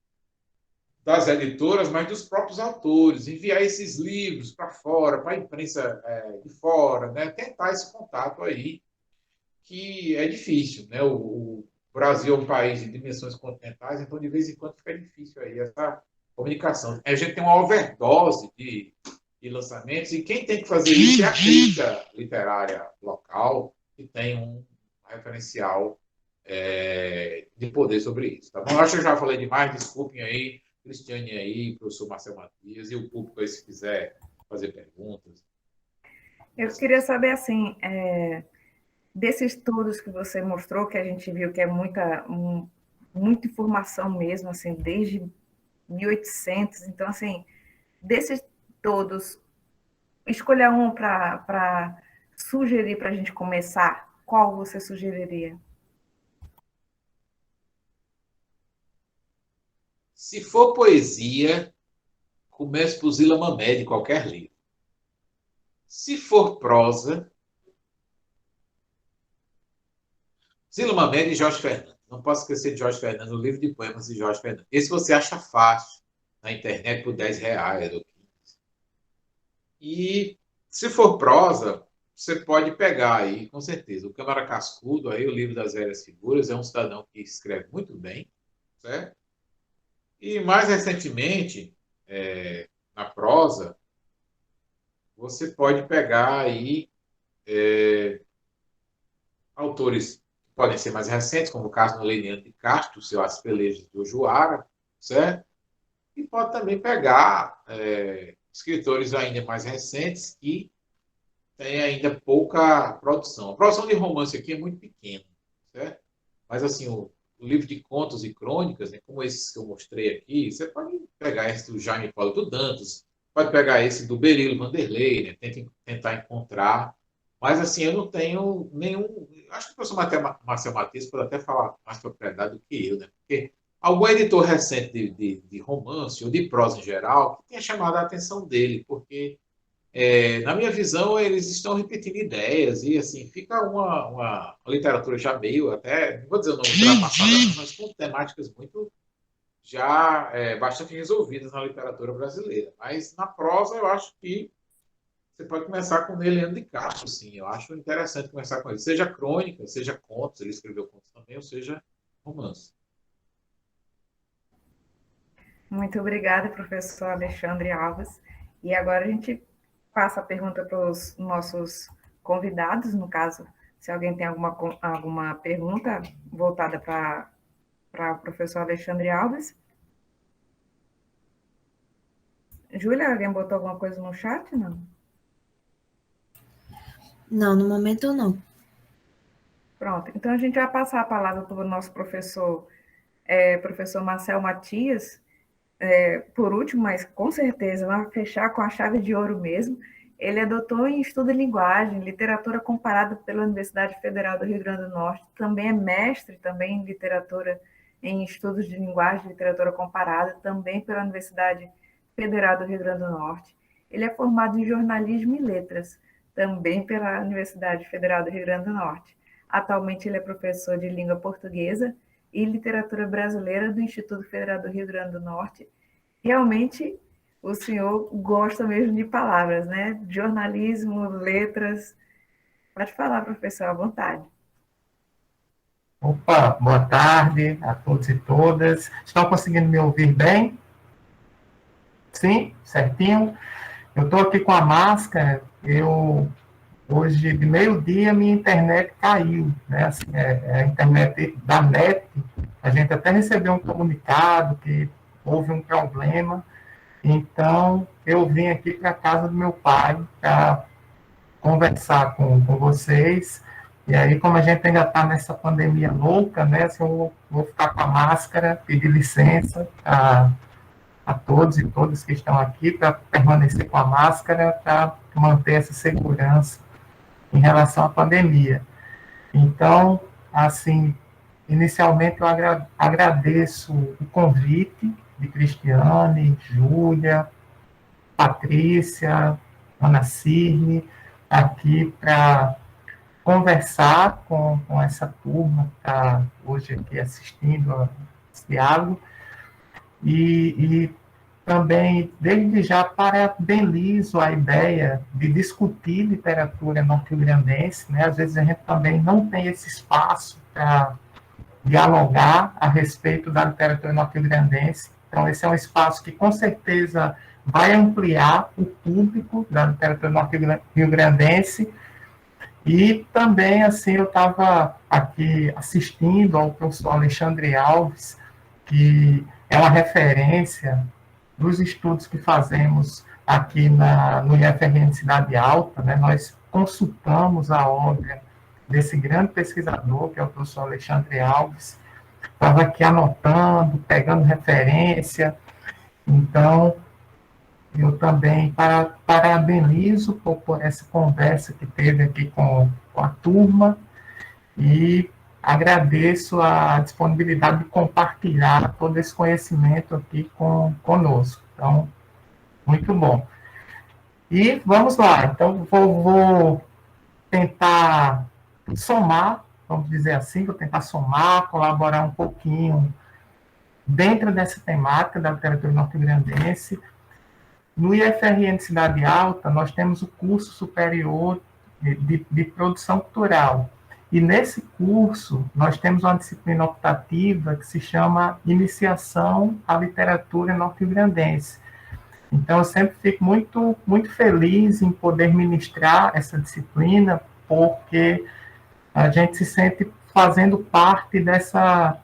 das editoras, mas dos próprios autores, enviar esses livros para fora, para a imprensa de fora, né? Tentar esse contato aí, que é difícil, né? O Brasil é um país de dimensões continentais, então de vez em quando fica difícil aí essa comunicação. A gente tem uma overdose de lançamentos, e quem tem que fazer isso é a crítica literária local, que tem um referencial de poder sobre isso. Tá bom? Eu acho que eu já falei demais, desculpem aí, Cristiane aí, professor Marcel Matias, e o público aí, se quiser fazer perguntas. Eu queria saber, assim, desses estudos que você mostrou, que a gente viu que é muita informação mesmo, assim, desde 1800, então, assim, desses todos, escolha um para sugerir para a gente começar, qual você sugeriria? Se for poesia, comece por Zila Mamed, qualquer livro. Se for prosa, Zila Mamed e Jorge Fernandes. Não posso esquecer de Jorge Fernandes, o livro de poemas de Jorge Fernandes. Esse você acha fácil na internet por R$ 10 ou 15. E se for prosa, você pode pegar aí, com certeza, o Câmara Cascudo, aí, o livro das velhas figuras, é um cidadão que escreve muito bem, certo? E mais recentemente, na prosa, você pode pegar aí autores que podem ser mais recentes, como o caso do Leiniano de Castro, o seu As Pelejas do Juara, certo? E pode também pegar escritores ainda mais recentes que têm ainda pouca produção. A produção de romance aqui é muito pequena, certo? Mas, assim, o livro de contos e crônicas, né, como esses que eu mostrei aqui, você pode pegar esse do Jaime Hipólito Dantas, pode pegar esse do Berilo Vanderlei, né, tentar encontrar. Mas, assim, eu não tenho nenhum. Acho que o professor Marcel Matias pode até falar mais propriedade do que eu, né? Porque algum editor recente de romance ou de prosa em geral que tenha chamado a atenção dele, porque na minha visão, eles estão repetindo ideias e, assim, fica uma literatura já meio, até, não vou dizer o nome ultrapassada, mas com temáticas muito já bastante resolvidas na literatura brasileira. Mas na prosa, eu acho que você pode começar com o Leandro de Castro, sim. Eu acho interessante começar com ele. Seja crônica, seja contos, ele escreveu contos também, ou seja romance. Muito obrigada, professor Alexandre Alves. E agora a gente passa a pergunta para os nossos convidados, no caso, se alguém tem alguma pergunta voltada para o professor Alexandre Alves. Júlia, alguém botou alguma coisa no chat? Não? Não, no momento não. Pronto, então a gente vai passar a palavra para o nosso professor, professor Marcel Matias, por último, mas com certeza vai fechar com a chave de ouro mesmo. Ele é doutor em estudo de linguagem, literatura comparada pela Universidade Federal do Rio Grande do Norte, também é mestre também em literatura, em estudos de linguagem e literatura comparada, também pela Universidade Federal do Rio Grande do Norte. Ele é formado em jornalismo e letras, também pela Universidade Federal do Rio Grande do Norte. Atualmente ele é professor de língua portuguesa e literatura brasileira do Instituto Federal do Rio Grande do Norte. Realmente, o senhor gosta mesmo de palavras, né? Jornalismo, letras. Pode falar, professor, à vontade. Opa, boa tarde a todos e todas. Estão conseguindo me ouvir bem? Sim, certinho? Eu estou aqui com a máscara. Hoje, de meio-dia, minha internet caiu, né? Assim, a internet da NET. A gente até recebeu um comunicado que houve um problema. Então, eu vim aqui para a casa do meu pai para conversar com vocês. E aí, como a gente ainda está nessa pandemia louca, né? Assim, eu vou ficar com a máscara, pedir licença a todos e todas que estão aqui para permanecer com a máscara, para manter essa segurança em relação à pandemia. Então, assim, inicialmente eu agradeço o convite de Cristiane, Júlia, Patrícia, Ana Cirne, aqui para conversar com essa turma que está hoje aqui assistindo esse diálogo. e também, desde já, parabenizo a ideia de discutir literatura norte-grandense, né? Às vezes a gente também não tem esse espaço para dialogar a respeito da literatura norte-grandense. Então, esse é um espaço que, com certeza, vai ampliar o público da literatura norte-grandense. E também, assim, eu estava aqui assistindo ao professor Alexandre Alves, que é uma referência dos estudos que fazemos aqui no IFRN Cidade Alta, né? Nós consultamos a obra desse grande pesquisador, que é o professor Alexandre Alves, estava aqui anotando, pegando referência. Então, eu também parabenizo por essa conversa que teve aqui com a turma e agradeço a disponibilidade de compartilhar todo esse conhecimento aqui conosco. Então, muito bom. E vamos lá. Então, vou tentar somar, vamos dizer assim, vou tentar somar, colaborar um pouquinho dentro dessa temática da literatura norte-grandense. No IFRN Cidade Alta, nós temos o curso superior de produção cultural. E nesse curso, nós temos uma disciplina optativa que se chama Iniciação à Literatura Norte-Grandense. Então, eu sempre fico muito, muito feliz em poder ministrar essa disciplina, porque a gente se sente fazendo parte dessa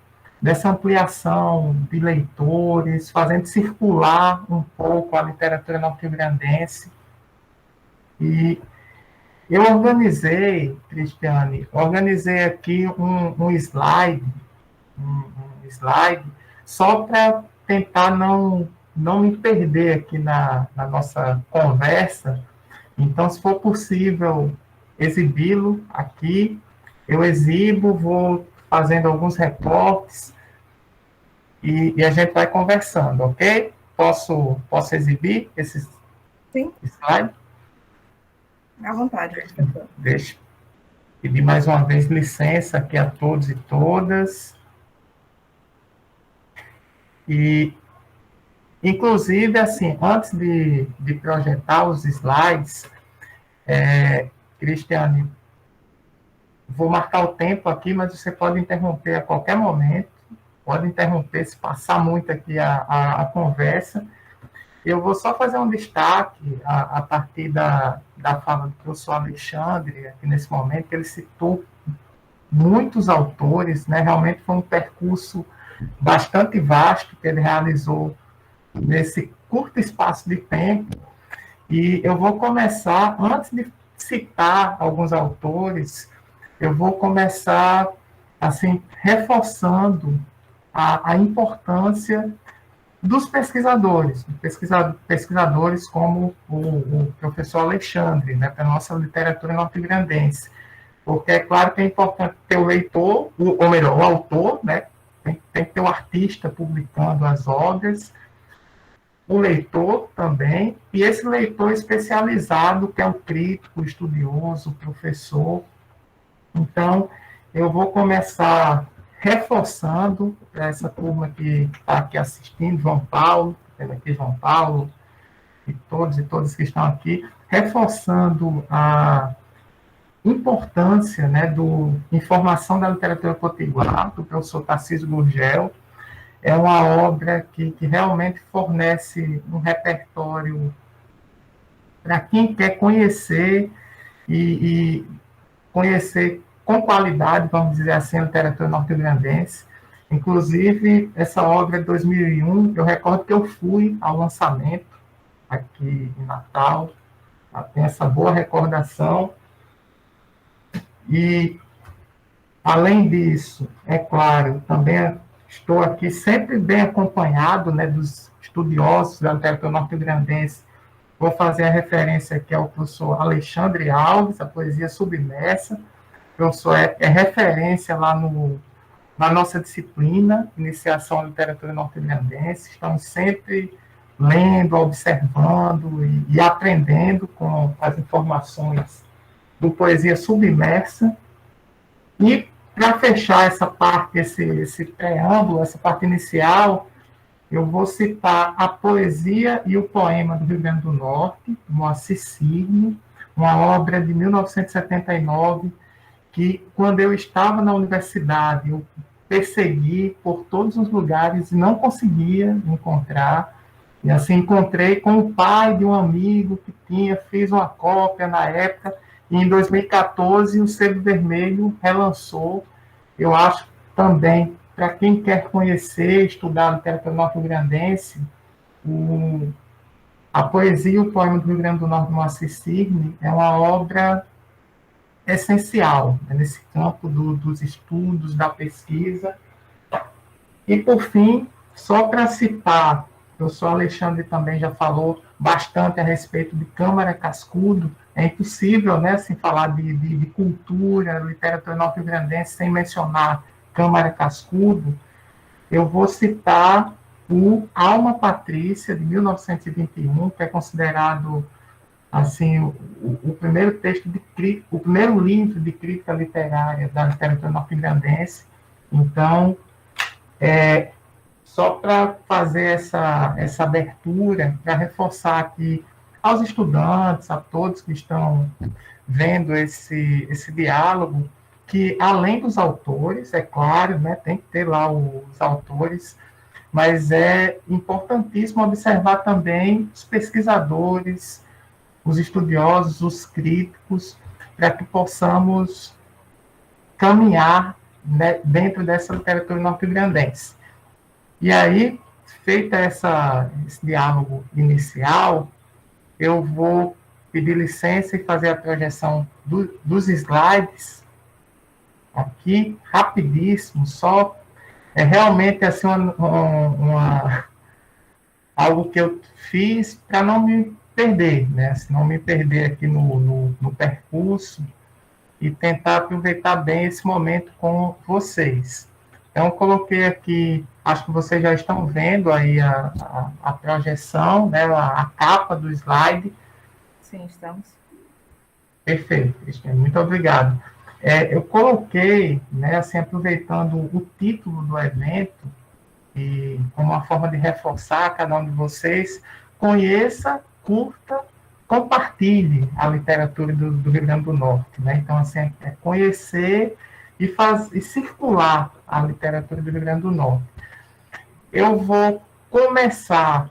ampliação de leitores, fazendo circular um pouco a literatura norte-grandense. E eu organizei, Cristiane, aqui um slide, só para tentar não me perder aqui na nossa conversa. Então, se for possível exibi-lo aqui, eu exibo, vou fazendo alguns recortes e a gente vai conversando, ok? Posso exibir esse slide? À vontade, professor. Deixa eu pedir mais uma vez licença aqui a todos e todas. E, inclusive, assim, antes de projetar os slides, Cristiane, vou marcar o tempo aqui, mas você pode interromper a qualquer momento, pode interromper se passar muito aqui a conversa. Eu vou só fazer um destaque a partir da fala do professor Alexandre, aqui nesse momento, que ele citou muitos autores, né? Realmente foi um percurso bastante vasto que ele realizou nesse curto espaço de tempo. E eu vou começar, antes de citar alguns autores, eu vou começar, assim, reforçando a importância dos pesquisadores como o professor Alexandre, né, para a nossa literatura norte-grandense. Porque é claro que é importante ter o leitor, ou melhor, o autor, né, tem que ter o artista publicando as obras, o leitor também, e esse leitor especializado, que é o crítico, o estudioso, o professor. Então, eu vou começar reforçando para essa turma que está aqui assistindo, João Paulo, e todas que estão aqui, reforçando a importância, né, Informação da Literatura Potiguar, do professor Tarcísio Gurgel. É uma obra que realmente fornece um repertório para quem quer conhecer e conhecer com qualidade, vamos dizer assim, a literatura norte-grandense. Inclusive, essa obra de 2001, eu recordo que eu fui ao lançamento aqui em Natal, tem essa boa recordação. E, além disso, é claro, também estou aqui sempre bem acompanhado, né, dos estudiosos da literatura norte-grandense. Vou fazer a referência aqui ao professor Alexandre Alves, a Poesia Submersa. O professor é referência lá na nossa disciplina, Iniciação à Literatura Norte-Grandense. Estamos sempre lendo, observando e aprendendo com as informações do Poesia Submersa. E, para fechar essa parte, esse preâmbulo, essa parte inicial, eu vou citar a poesia e o poema do Rio Grande do Norte, Moacir Signe, uma obra de 1979, que, quando eu estava na universidade, eu persegui por todos os lugares e não conseguia encontrar. E assim, encontrei com o pai de um amigo que fiz uma cópia na época, e em 2014 o Sebo Vermelho relançou. Eu acho também, para quem quer conhecer, estudar a literatura norte-grandense, a poesia e o poema do Rio Grande do Norte, Moacir Signe, é uma obra essencial, né, nesse campo dos estudos, da pesquisa. E, por fim, só para citar, o professor Alexandre também já falou bastante a respeito de Câmara Cascudo. É impossível, né, assim, falar de cultura, literatura norte-grandense, sem mencionar Câmara Cascudo. Eu vou citar o Alma Patrícia, de 1921, que é considerado assim o primeiro texto o primeiro livro de crítica literária da literatura norte-grandense. Então, só para fazer essa abertura, para reforçar aqui aos estudantes, a todos que estão vendo esse diálogo, que além dos autores, é claro, né, tem que ter lá os autores, mas é importantíssimo observar também os pesquisadores, os estudiosos, os críticos, para que possamos caminhar, né, dentro dessa literatura norte-grandense. E aí, feita esse diálogo inicial, eu vou pedir licença e fazer a projeção dos slides aqui, rapidíssimo, só realmente assim algo que eu fiz para não me perder, né? Se não me perder aqui no percurso e tentar aproveitar bem esse momento com vocês. Então, eu coloquei aqui, acho que vocês já estão vendo aí a projeção, né, a capa do slide. Sim, estamos. Perfeito, Cristiane, muito obrigado. Eu coloquei, né, assim, aproveitando o título do evento, e como uma forma de reforçar a cada um de vocês, conheça, curta, compartilhe a literatura do Rio Grande do Norte, né? Então, assim, é conhecer e circular a literatura do Rio Grande do Norte. Eu vou começar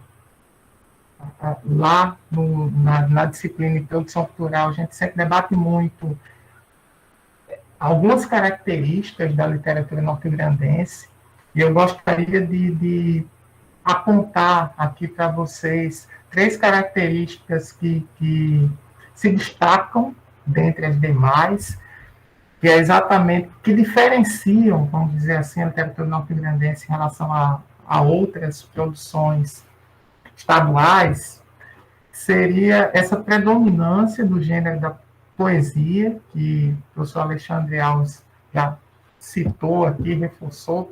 lá na disciplina de produção cultural, a gente sempre debate muito algumas características da literatura norte-grandense, e eu gostaria de apontar aqui para vocês 3 características que se destacam dentre as demais, que é exatamente que diferenciam, vamos dizer assim, a literatura norte-grandense em relação a outras produções estaduais, seria essa predominância do gênero da poesia, que o professor Alexandre Alves já citou aqui, reforçou.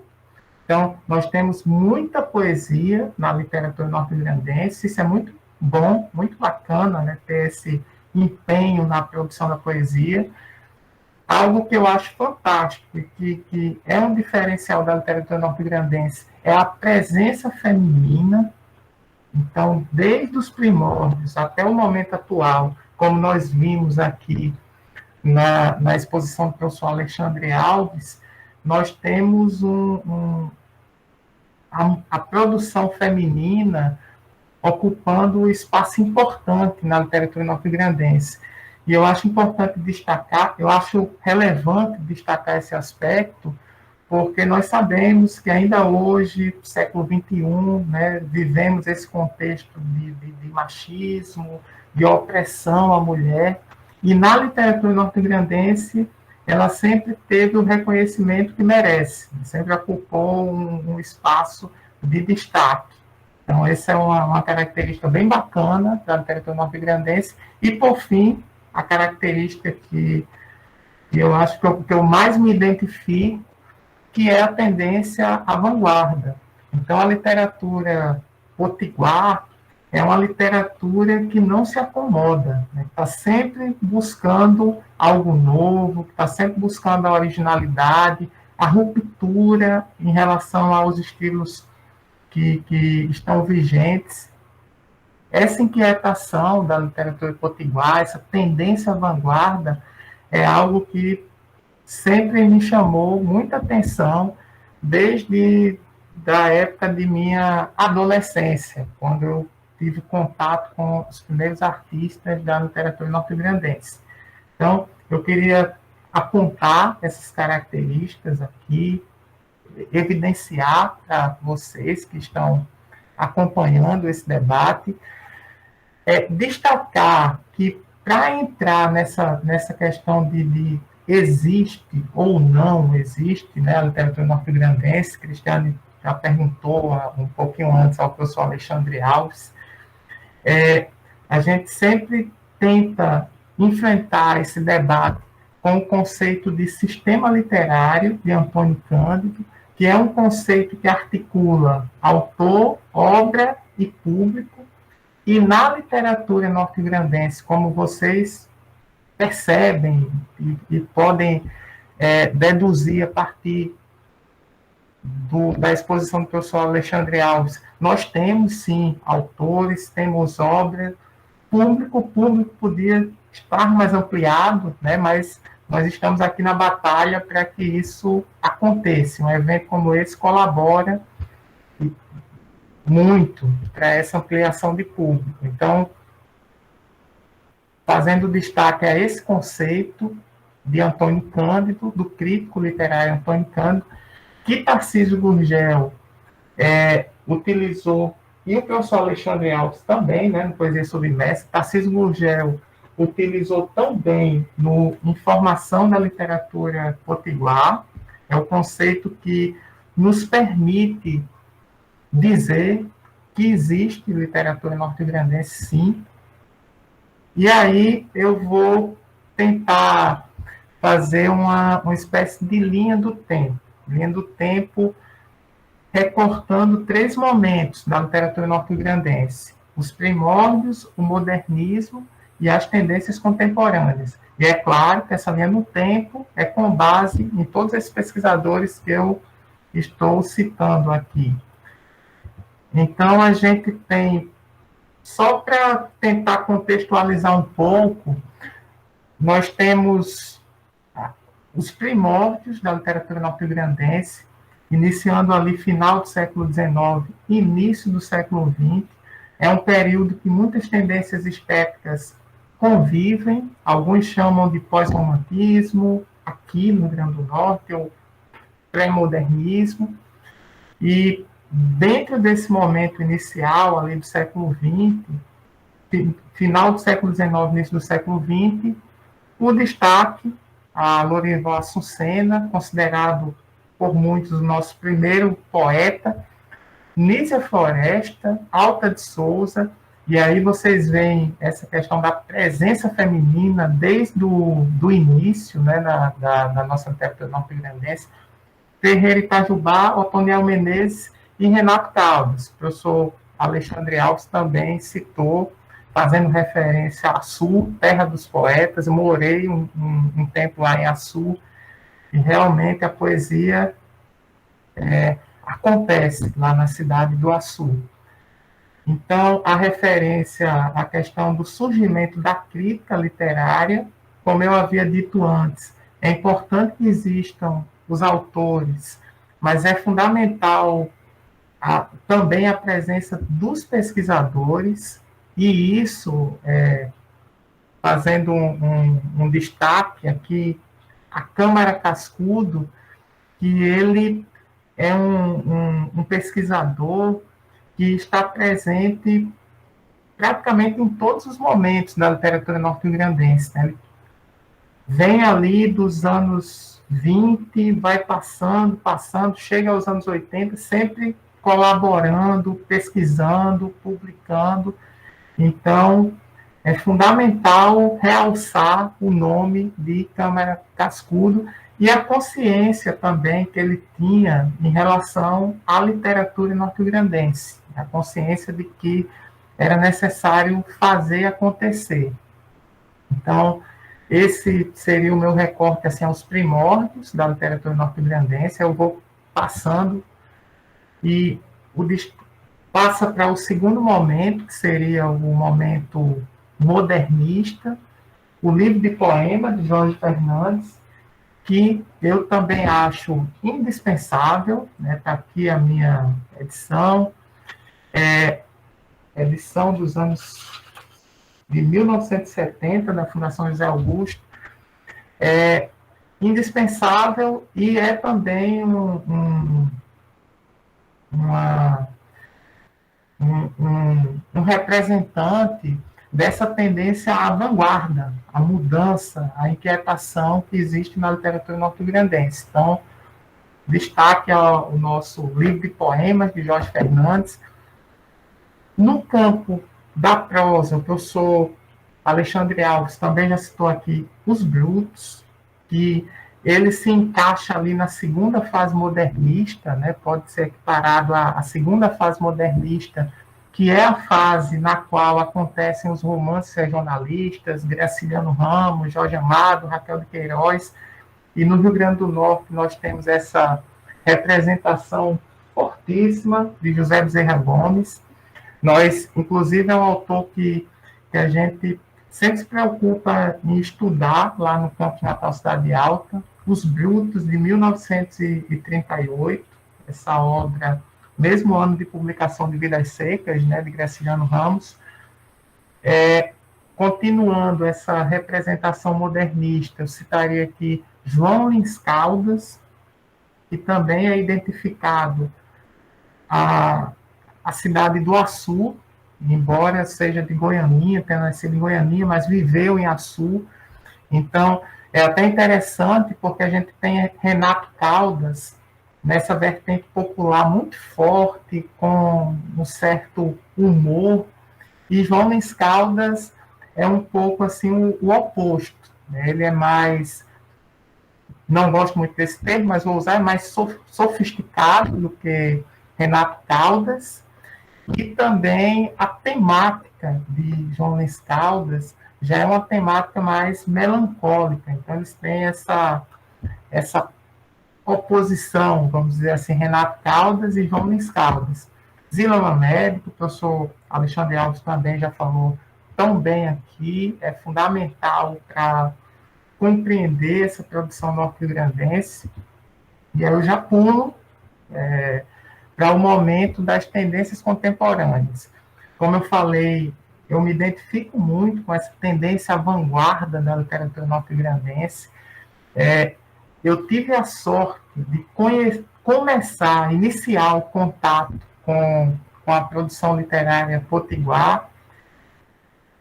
Então, nós temos muita poesia na literatura norte-grandense, isso é muito bom, muito bacana, né, ter esse empenho na produção da poesia. Algo que eu acho fantástico e que é um diferencial da literatura norte-grandense é a presença feminina. Então, desde os primórdios até o momento atual, como nós vimos aqui na exposição do professor Alexandre Alves, nós temos a produção feminina ocupando um espaço importante na literatura norte-grandense. E eu acho importante destacar, eu acho relevante destacar esse aspecto, porque nós sabemos que ainda hoje, século XXI, né, vivemos esse contexto de machismo, de opressão à mulher, e na literatura norte-grandense ela sempre teve o reconhecimento que merece, sempre ocupou um espaço de destaque. Então, essa é uma característica bem bacana da literatura norte-grandense. E, por fim, a característica que eu acho que eu mais me identifico, que é a tendência à vanguarda. Então, a literatura potiguar é uma literatura que não se acomoda, né? Está sempre buscando algo novo, está sempre buscando a originalidade, a ruptura em relação aos estilos que estão vigentes. Essa inquietação da literatura potiguar, essa tendência à vanguarda, é algo que sempre me chamou muita atenção desde da época de minha adolescência, quando eu tive contato com os primeiros artistas da literatura norte-grandense. Então, eu queria apontar essas características aqui, evidenciar para vocês que estão acompanhando esse debate, destacar que para entrar nessa questão de existe ou não existe, né, a literatura norte-grandense, Cristiane já perguntou um pouquinho antes ao professor Alexandre Alves, a gente sempre tenta enfrentar esse debate com o conceito de sistema literário de Antônio Cândido, que é um conceito que articula autor, obra e público, e na literatura norte-grandense, como vocês percebem e podem deduzir a partir da exposição do professor Alexandre Alves, nós temos, sim, autores, temos obras, o público podia estar mais ampliado, né, mas nós estamos aqui na batalha para que isso aconteça. Um evento como esse colabora muito para essa ampliação de público. Então, fazendo destaque a esse conceito de Antônio Cândido, do crítico literário Antônio Cândido, que Tarcísio Gurgel utilizou, e o professor Alexandre Alves também, né, no Poesia Submersa, Tarcísio Gurgel utilizou também em formação da literatura potiguar, é o conceito que nos permite dizer que existe literatura norte-grandense, sim. E aí eu vou tentar fazer uma espécie de linha do tempo, recortando 3 momentos da literatura norte-grandense: os primórdios, o modernismo e as tendências contemporâneas. E é claro que essa linha do tempo é com base em todos esses pesquisadores que eu estou citando aqui. Então, a gente tem, só para tentar contextualizar um pouco, nós temos os primórdios da literatura norte-grandense, iniciando ali final do século XIX, início do século XX. É um período que muitas tendências estéticas convivem, alguns chamam de pós-romantismo, aqui no Rio Grande do Norte, ou pré-modernismo, e dentro desse momento inicial, ali do século XX, final do século XIX, início do século XX, o destaque a Lorival Assuncena, considerado por muitos o nosso primeiro poeta, Nízia Floresta, Alta de Souza, e aí vocês veem essa questão da presença feminina desde do início, né, da nossa literatura norte-grandense, Ferreira Itajubá, Otoniel Menezes e Renato Caldas. O professor Alexandre Alves também citou, fazendo referência a Açu, terra dos poetas. Eu morei um tempo lá em Açu, e realmente a poesia acontece lá na cidade do Açu. Então, a referência à questão do surgimento da crítica literária, como eu havia dito antes, é importante que existam os autores, mas é fundamental também a presença dos pesquisadores, e isso, fazendo um destaque aqui, a Câmara Cascudo, que ele é um pesquisador que está presente praticamente em todos os momentos da literatura norte-grandense, né? Ele vem ali dos anos 20, vai passando, chega aos anos 80, sempre colaborando, pesquisando, publicando. Então, é fundamental realçar o nome de Câmara Cascudo e a consciência também que ele tinha em relação à literatura norte-grandense, a consciência de que era necessário fazer acontecer. Então, esse seria o meu recorte assim, aos primórdios da literatura norte-grandense. Eu vou passando, e passa para o segundo momento, que seria o momento modernista, o livro de poemas de Jorge Fernandes, que eu também acho indispensável, né? Está aqui a minha edição, edição dos anos de 1970, da Fundação José Augusto, é indispensável e é também um representante dessa tendência à vanguarda, à mudança, à inquietação que existe na literatura norte-grandense. Então, destaque o nosso livro de poemas de Jorge Fernandes. No campo da prosa, o professor Alexandre Alves também já citou aqui Os Brutos, que ele se encaixa ali na segunda fase modernista, né? Pode ser equiparado à segunda fase modernista, que é a fase na qual acontecem os romances regionalistas, Graciliano Ramos, Jorge Amado, Raquel de Queiroz, e no Rio Grande do Norte nós temos essa representação fortíssima de José Bezerra Gomes. Nós, inclusive, é um autor que a gente sempre se preocupa em estudar lá no Campo Natal Cidade Alta, Os Brutos, de 1938, essa obra, mesmo ano de publicação de Vidas Secas, né, de Graciliano Ramos. Continuando essa representação modernista, eu citaria aqui João Lins Caldas, que também é identificado a cidade do Açu, embora seja de Goianinha, tenha nascido em Goianinha, mas viveu em Açu. Então, é até interessante, porque a gente tem Renato Caldas, nessa vertente popular muito forte, com um certo humor, e João Lins Caldas é um pouco assim o oposto, né? Ele é mais, não gosto muito desse termo, mas vou usar, é mais sofisticado do que Renato Caldas. E também a temática de João Lins Caldas já é uma temática mais melancólica. Então, eles têm essa oposição, vamos dizer assim, Renato Caldas e João Lins Caldas. Zila Américo, o professor Alexandre Alves também já falou tão bem aqui, é fundamental para compreender essa produção norte-grandense. E aí eu já pulo para o momento das tendências contemporâneas. Como eu falei, eu me identifico muito com essa tendência à vanguarda da literatura norte-grandense. Eu tive a sorte de iniciar o contato com a produção literária potiguar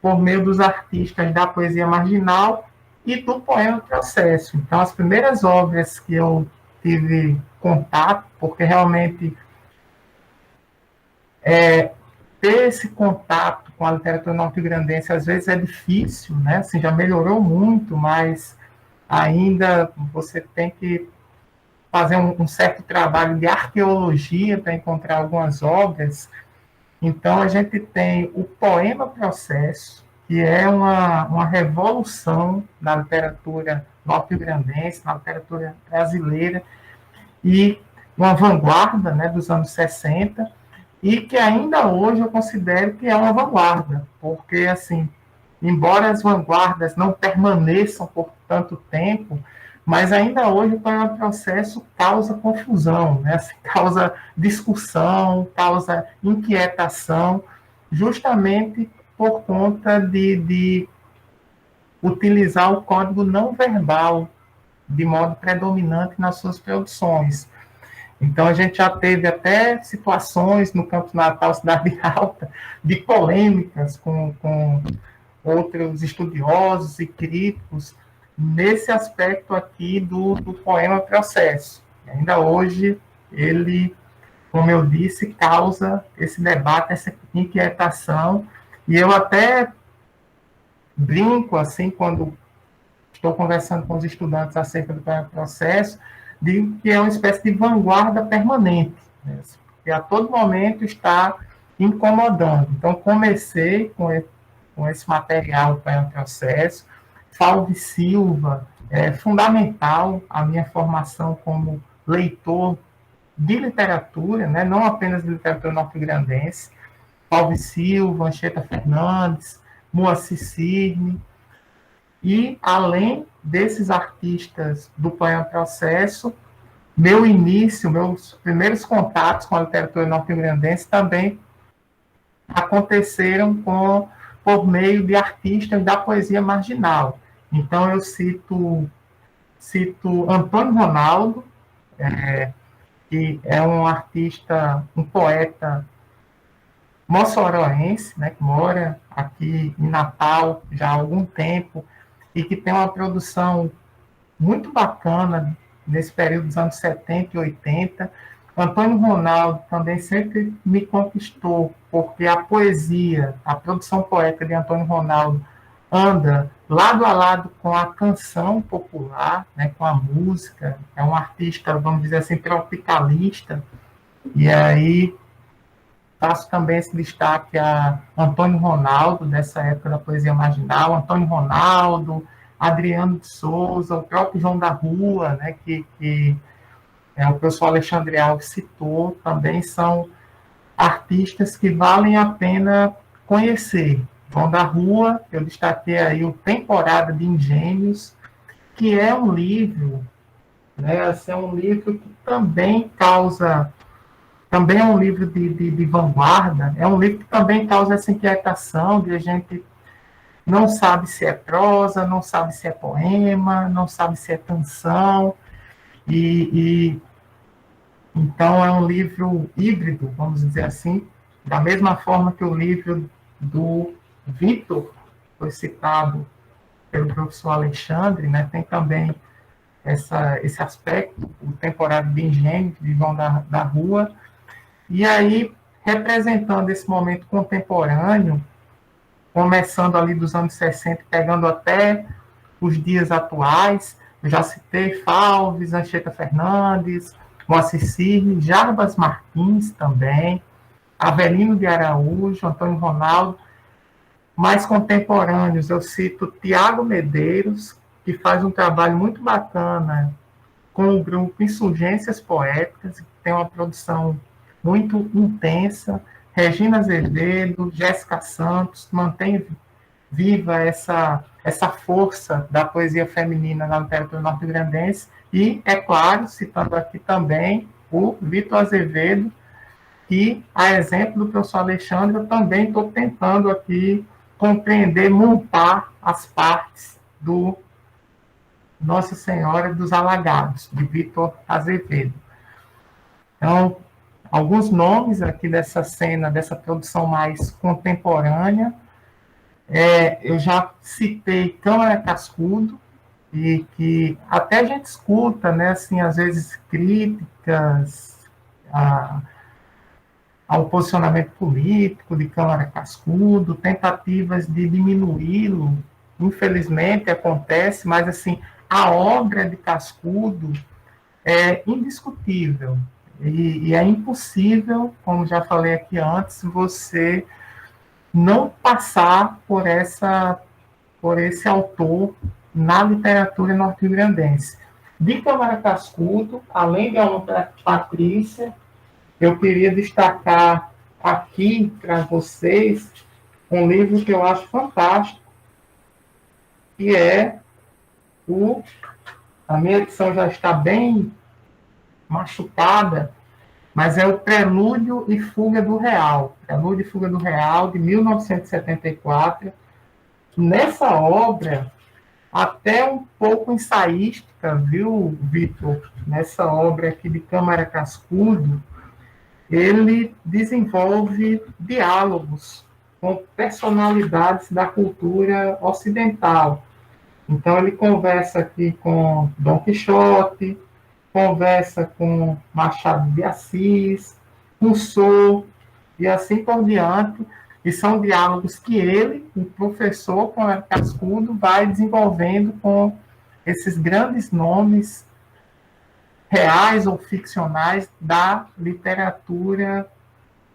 por meio dos artistas da poesia marginal e do poema processo. Então, as primeiras obras que eu tive contato, porque realmente ter esse contato com a literatura norte-grandense às vezes é difícil, né? Assim, já melhorou muito, mas ainda você tem que fazer um certo trabalho de arqueologia para encontrar algumas obras. Então, a gente tem o poema processo, que é uma revolução na literatura norte-grandense, na literatura brasileira, e uma vanguarda, né, dos anos 60, e que ainda hoje eu considero que é uma vanguarda, porque, assim, embora as vanguardas não permaneçam por tanto tempo, mas ainda hoje o poema processo causa confusão, né? Assim, causa discussão, causa inquietação, justamente por conta de utilizar o código não verbal de modo predominante nas suas produções. Então, a gente já teve até situações no Campo Natal Cidade Alta de polêmicas com outros estudiosos e críticos nesse aspecto aqui do poema processo. Ainda hoje, ele, como eu disse, causa esse debate, essa inquietação, e eu até brinco, assim, quando estou conversando com os estudantes acerca do poema processo, digo que é uma espécie de vanguarda permanente, né? Que a todo momento está incomodando. Então, comecei com esse material do poema processo. Falve Silva é fundamental a minha formação como leitor de literatura, né, não apenas de literatura norte-grandense, Paulo Silva, Anchieta Fernandes, Moacir Cirne, e além desses artistas do Poema Processo, meu início, meus primeiros contatos com a literatura norte-grandense também aconteceram por meio de artistas da poesia marginal. Então, eu cito Antônio Ronaldo, que é um artista, um poeta moçoroense, né, que mora aqui em Natal já há algum tempo e que tem uma produção muito bacana nesse período dos anos 70 e 80. Antônio Ronaldo também sempre me conquistou, porque a poesia, a produção poética de Antônio Ronaldo anda lado a lado com a canção popular, né, com a música. É um artista, vamos dizer assim, tropicalista. E aí faço também esse destaque a Antônio Ronaldo, dessa época da poesia marginal, Antônio Ronaldo, Adriano de Souza, o próprio João da Rua, né, que o professor Alexandre Alves citou, também são artistas que valem a pena conhecer. João da Rua, eu destaquei aí o Temporada de Engenhos, que é um livro, né, assim, é um livro que também é um livro de vanguarda, é um livro que também causa essa inquietação de a gente não sabe se é prosa, não sabe se é poema, não sabe se é canção, então é um livro híbrido, vamos dizer assim, da mesma forma que o livro do Vitor foi citado pelo professor Alexandre, né, tem também esse aspecto, o Temporada de Engenho, de João da Rua, e aí, representando esse momento contemporâneo, começando ali dos anos 60, pegando até os dias atuais, eu já citei Falves, Anchieta Fernandes, Moacir Cirne, Jarbas Martins também, Avelino de Araújo, Antônio Ronaldo. Mais contemporâneos, eu cito Tiago Medeiros, que faz um trabalho muito bacana com o grupo Insurgências Poéticas, que tem uma produção muito intensa. Regina Azevedo, Jéssica Santos, mantém viva essa força da poesia feminina na literatura norte-grandense. E, é claro, citando aqui também o Vitor Azevedo, que, a exemplo do professor Alexandre, eu também estou tentando aqui compreender, montar as partes do Nossa Senhora dos Alagados, de Vitor Azevedo. Então, alguns nomes aqui dessa cena, dessa produção mais contemporânea. Eu já citei Câmara Cascudo, e que até a gente escuta, né, assim, às vezes críticas ao posicionamento político de Câmara Cascudo, tentativas de diminuí-lo, infelizmente acontece, mas assim, a obra de Cascudo é indiscutível. E é impossível, como já falei aqui antes, você não passar por esse autor na literatura norte-grandense. De Câmara Cascudo, além de Alma Patrícia, eu queria destacar aqui para vocês um livro que eu acho fantástico, que é a minha edição já está bem machucada, mas é o Prelúdio e Fuga do Real. Prelúdio e Fuga do Real, de 1974. Nessa obra, até um pouco ensaística, viu, Vitor? Nessa obra aqui de Câmara Cascudo, ele desenvolve diálogos com personalidades da cultura ocidental. Então, ele conversa aqui com Dom Quixote, conversa com Machado de Assis, Rousseau, e assim por diante, e são diálogos que ele, o professor Câmara Cascudo, vai desenvolvendo com esses grandes nomes reais ou ficcionais da literatura,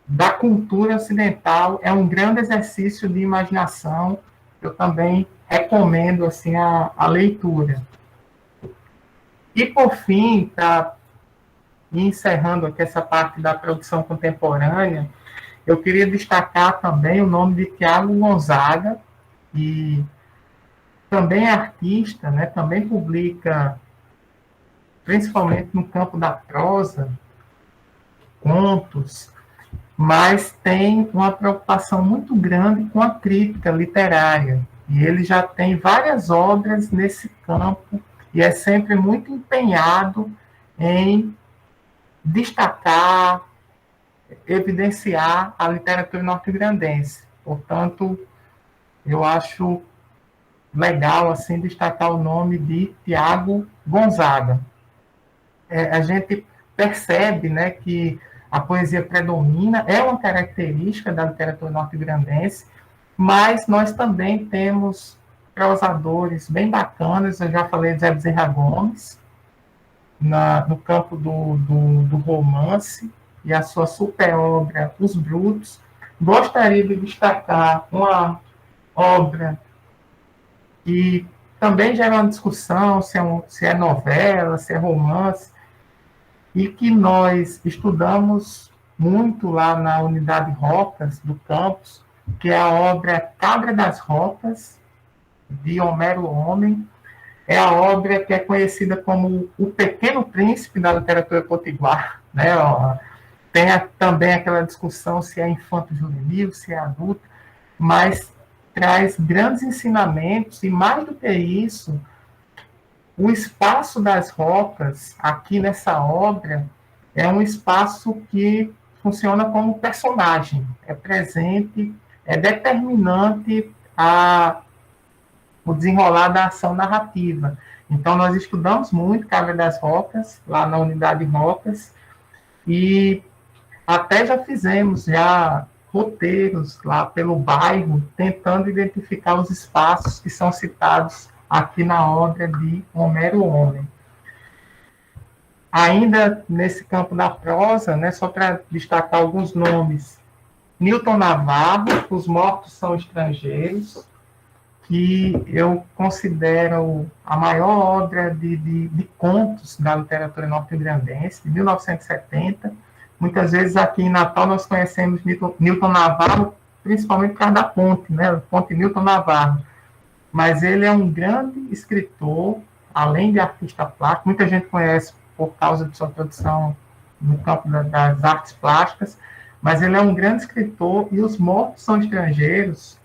da cultura ocidental. É um grande exercício de imaginação. Eu também recomendo assim, a leitura. E, por fim, para e encerrando aqui essa parte da produção contemporânea, eu queria destacar também o nome de Tiago Gonzaga, que também é artista, né, também publica, principalmente no campo da prosa, contos, mas tem uma preocupação muito grande com a crítica literária. E ele já tem várias obras nesse campo e é sempre muito empenhado em destacar, evidenciar a literatura norte-grandense. Portanto, eu acho legal assim destacar o nome de Tiago Gonzaga. A gente percebe, né, que a poesia predomina, é uma característica da literatura norte-grandense, mas nós também temos prosadores bem bacanas. Eu já falei de Zé Bezerra Gomes, no campo do romance, e a sua super obra Os Brutos. Gostaria de destacar uma obra que também gera uma discussão se é novela, se é romance, e que nós estudamos muito lá na unidade Rocas do campus, que é a obra Cabra das Rocas, de Homero Homem. É a obra que é conhecida como o Pequeno Príncipe da literatura potiguar, né? Tem também aquela discussão se é infanto-juvenil, se é adulto, mas traz grandes ensinamentos, e mais do que isso, o espaço das rocas, aqui nessa obra, é um espaço que funciona como personagem, é presente, é determinante o desenrolar da ação narrativa. Então, nós estudamos muito Cabra das Rocas, lá na unidade Rocas, e até já fizemos roteiros lá pelo bairro, tentando identificar os espaços que são citados aqui na obra de Homero Homem. Ainda nesse campo da prosa, né, só para destacar alguns nomes: Newton Navarro, Os Mortos São Estrangeiros, que eu considero a maior obra de contos da literatura norte-grandense, de 1970. Muitas vezes aqui em Natal nós conhecemos Newton Navarro, principalmente por causa da ponte, né? A ponte Newton Navarro. Mas ele é um grande escritor, além de artista plástico. Muita gente conhece por causa de sua produção no campo das artes plásticas, mas ele é um grande escritor, e Os Mortos São Estrangeiros.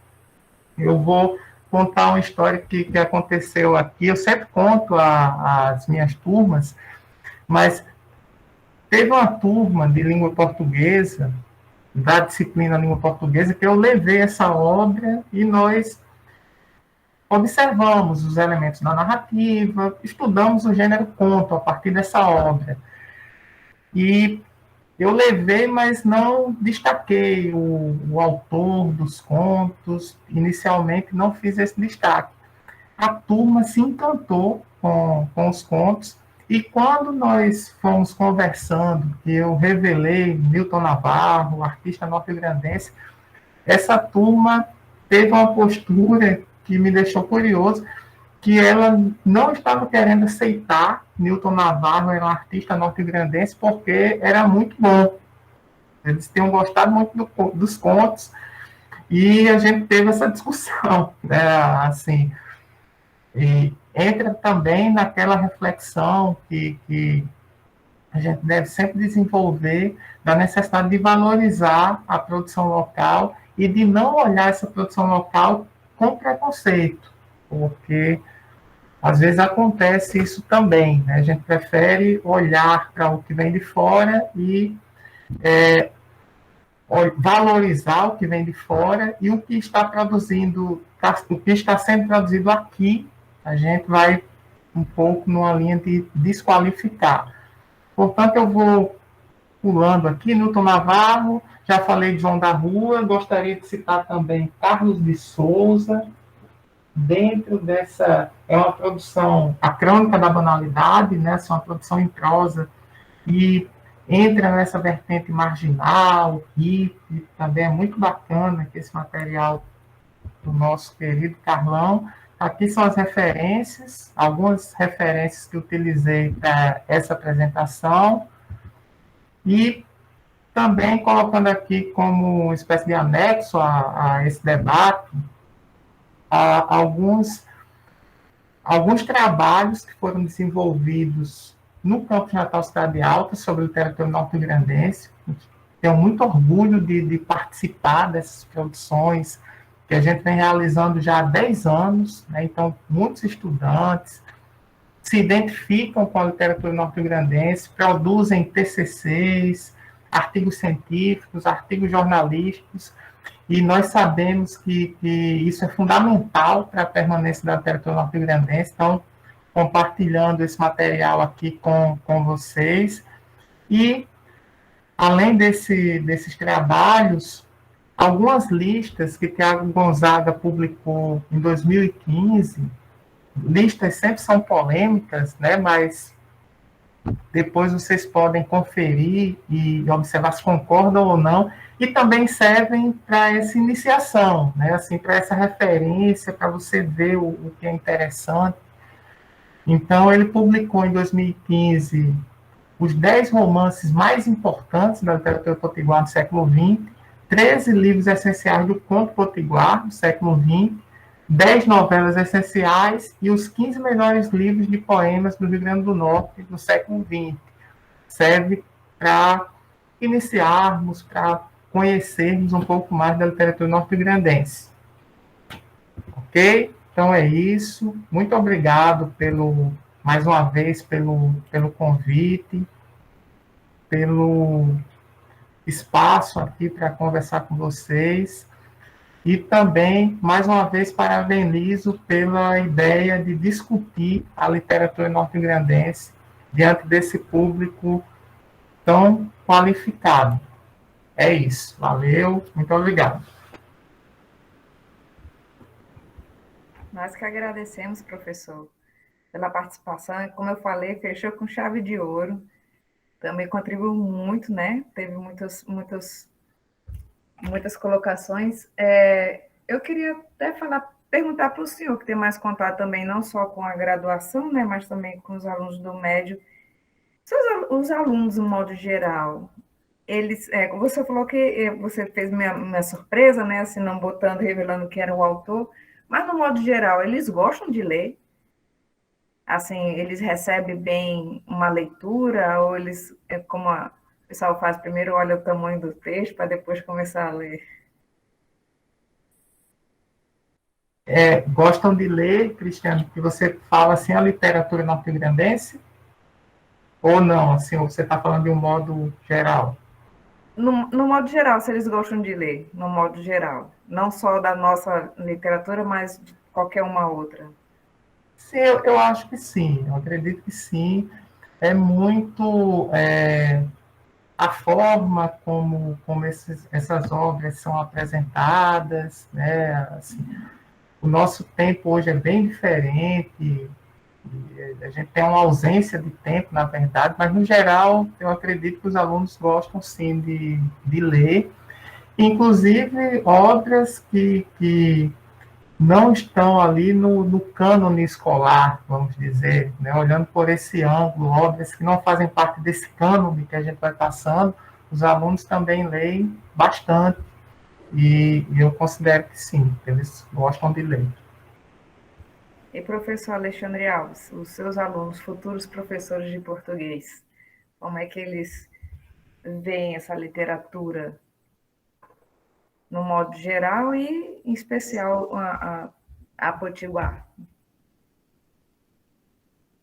Eu vou contar uma história que aconteceu aqui. Eu sempre conto às minhas turmas, mas teve uma turma de língua portuguesa, da disciplina língua portuguesa, que eu levei essa obra e nós observamos os elementos da narrativa, estudamos o gênero conto a partir dessa obra. E eu levei, mas não destaquei o autor dos contos. Inicialmente não fiz esse destaque. A turma se encantou com os contos, e quando nós fomos conversando, que eu revelei Newton Navarro, artista norte-grandense, essa turma teve uma postura que me deixou curioso, que ela não estava querendo aceitar Newton Navarro era um artista norte-grandense porque era muito bom. Eles tinham gostado muito dos contos, e a gente teve essa discussão, né, assim, e entra também naquela reflexão que a gente deve sempre desenvolver, da necessidade de valorizar a produção local e de não olhar essa produção local com preconceito, porque às vezes acontece isso também, né? A gente prefere olhar para o que vem de fora e valorizar o que vem de fora, e o que está produzindo, o que está sendo produzido aqui, a gente vai um pouco numa linha de desqualificar. Portanto, eu vou pulando aqui. Newton Navarro, já falei de João da Rua, gostaria de citar também Carlos de Souza. Dentro dessa, é uma produção, a Crônica da Banalidade, né, é uma produção em prosa, e entra nessa vertente marginal, hippie, também é muito bacana que esse material do nosso querido Carlão. Aqui são as referências, algumas referências que utilizei para essa apresentação. E também colocando aqui como uma espécie de anexo a esse debate, alguns trabalhos que foram desenvolvidos no Campus Natal Cidade Alta sobre literatura norte-grandense. Tenho muito orgulho de participar dessas produções que a gente vem realizando já há 10 anos, né? Então, muitos estudantes se identificam com a literatura norte-grandense, produzem TCCs, artigos científicos, artigos jornalísticos, e nós sabemos que isso é fundamental para a permanência da literatura norte-grandense. Então, compartilhando esse material aqui com vocês. E, além desses trabalhos, algumas listas que Tiago Gonzaga publicou em 2015, listas sempre são polêmicas, né, mas depois vocês podem conferir e observar se concordam ou não, e também servem para essa iniciação, né, assim, para essa referência, para você ver o que é interessante. Então, ele publicou em 2015 os 10 romances mais importantes da literatura potiguar do século XX, 13 livros essenciais do conto potiguar do século XX, 10 novelas essenciais e os 15 melhores livros de poemas do Rio Grande do Norte do século XX. Serve para iniciarmos, para conhecermos um pouco mais da literatura norte-grandense. Ok? Então é isso. Muito obrigado mais uma vez pelo convite, pelo espaço aqui para conversar com vocês. E também, mais uma vez, parabenizo pela ideia de discutir a literatura norte-grandense diante desse público tão qualificado. É isso. Valeu. Muito obrigado. Nós que agradecemos, professor, pela participação. Como eu falei, fechou com chave de ouro. Também contribuiu muito, né? Teve muitas colocações. Eu queria até perguntar para o senhor, que tem mais contato também, não só com a graduação, né, mas também com os alunos do médio. Os alunos, no modo geral, eles... você falou que você fez minha surpresa, né, assim, não botando, revelando que era o autor, mas, no modo geral, eles gostam de ler? Assim, eles recebem bem uma leitura, ou eles, como o pessoal faz, primeiro olha o tamanho do texto, para depois começar a ler? Gostam de ler, Cristiano, que você fala assim, a literatura norte-grandense? Ou não? Assim, você está falando de um modo geral? No modo geral, se eles gostam de ler, no modo geral. Não só da nossa literatura, mas de qualquer uma outra. Sim, eu acho que sim. Eu acredito que sim. É muito a forma como essas obras são apresentadas, né? Assim, o nosso tempo hoje é bem diferente. A gente tem uma ausência de tempo, na verdade, mas, no geral, eu acredito que os alunos gostam, sim, de ler, inclusive obras que não estão ali no cânone escolar, vamos dizer, né? Olhando por esse ângulo, obras que não fazem parte desse cânone que a gente vai passando, os alunos também leem bastante, e eu considero que sim, eles gostam de ler. E, professor Alexandre Alves, os seus alunos, futuros professores de português, como é que eles veem essa literatura no modo geral e, em especial, a potiguar?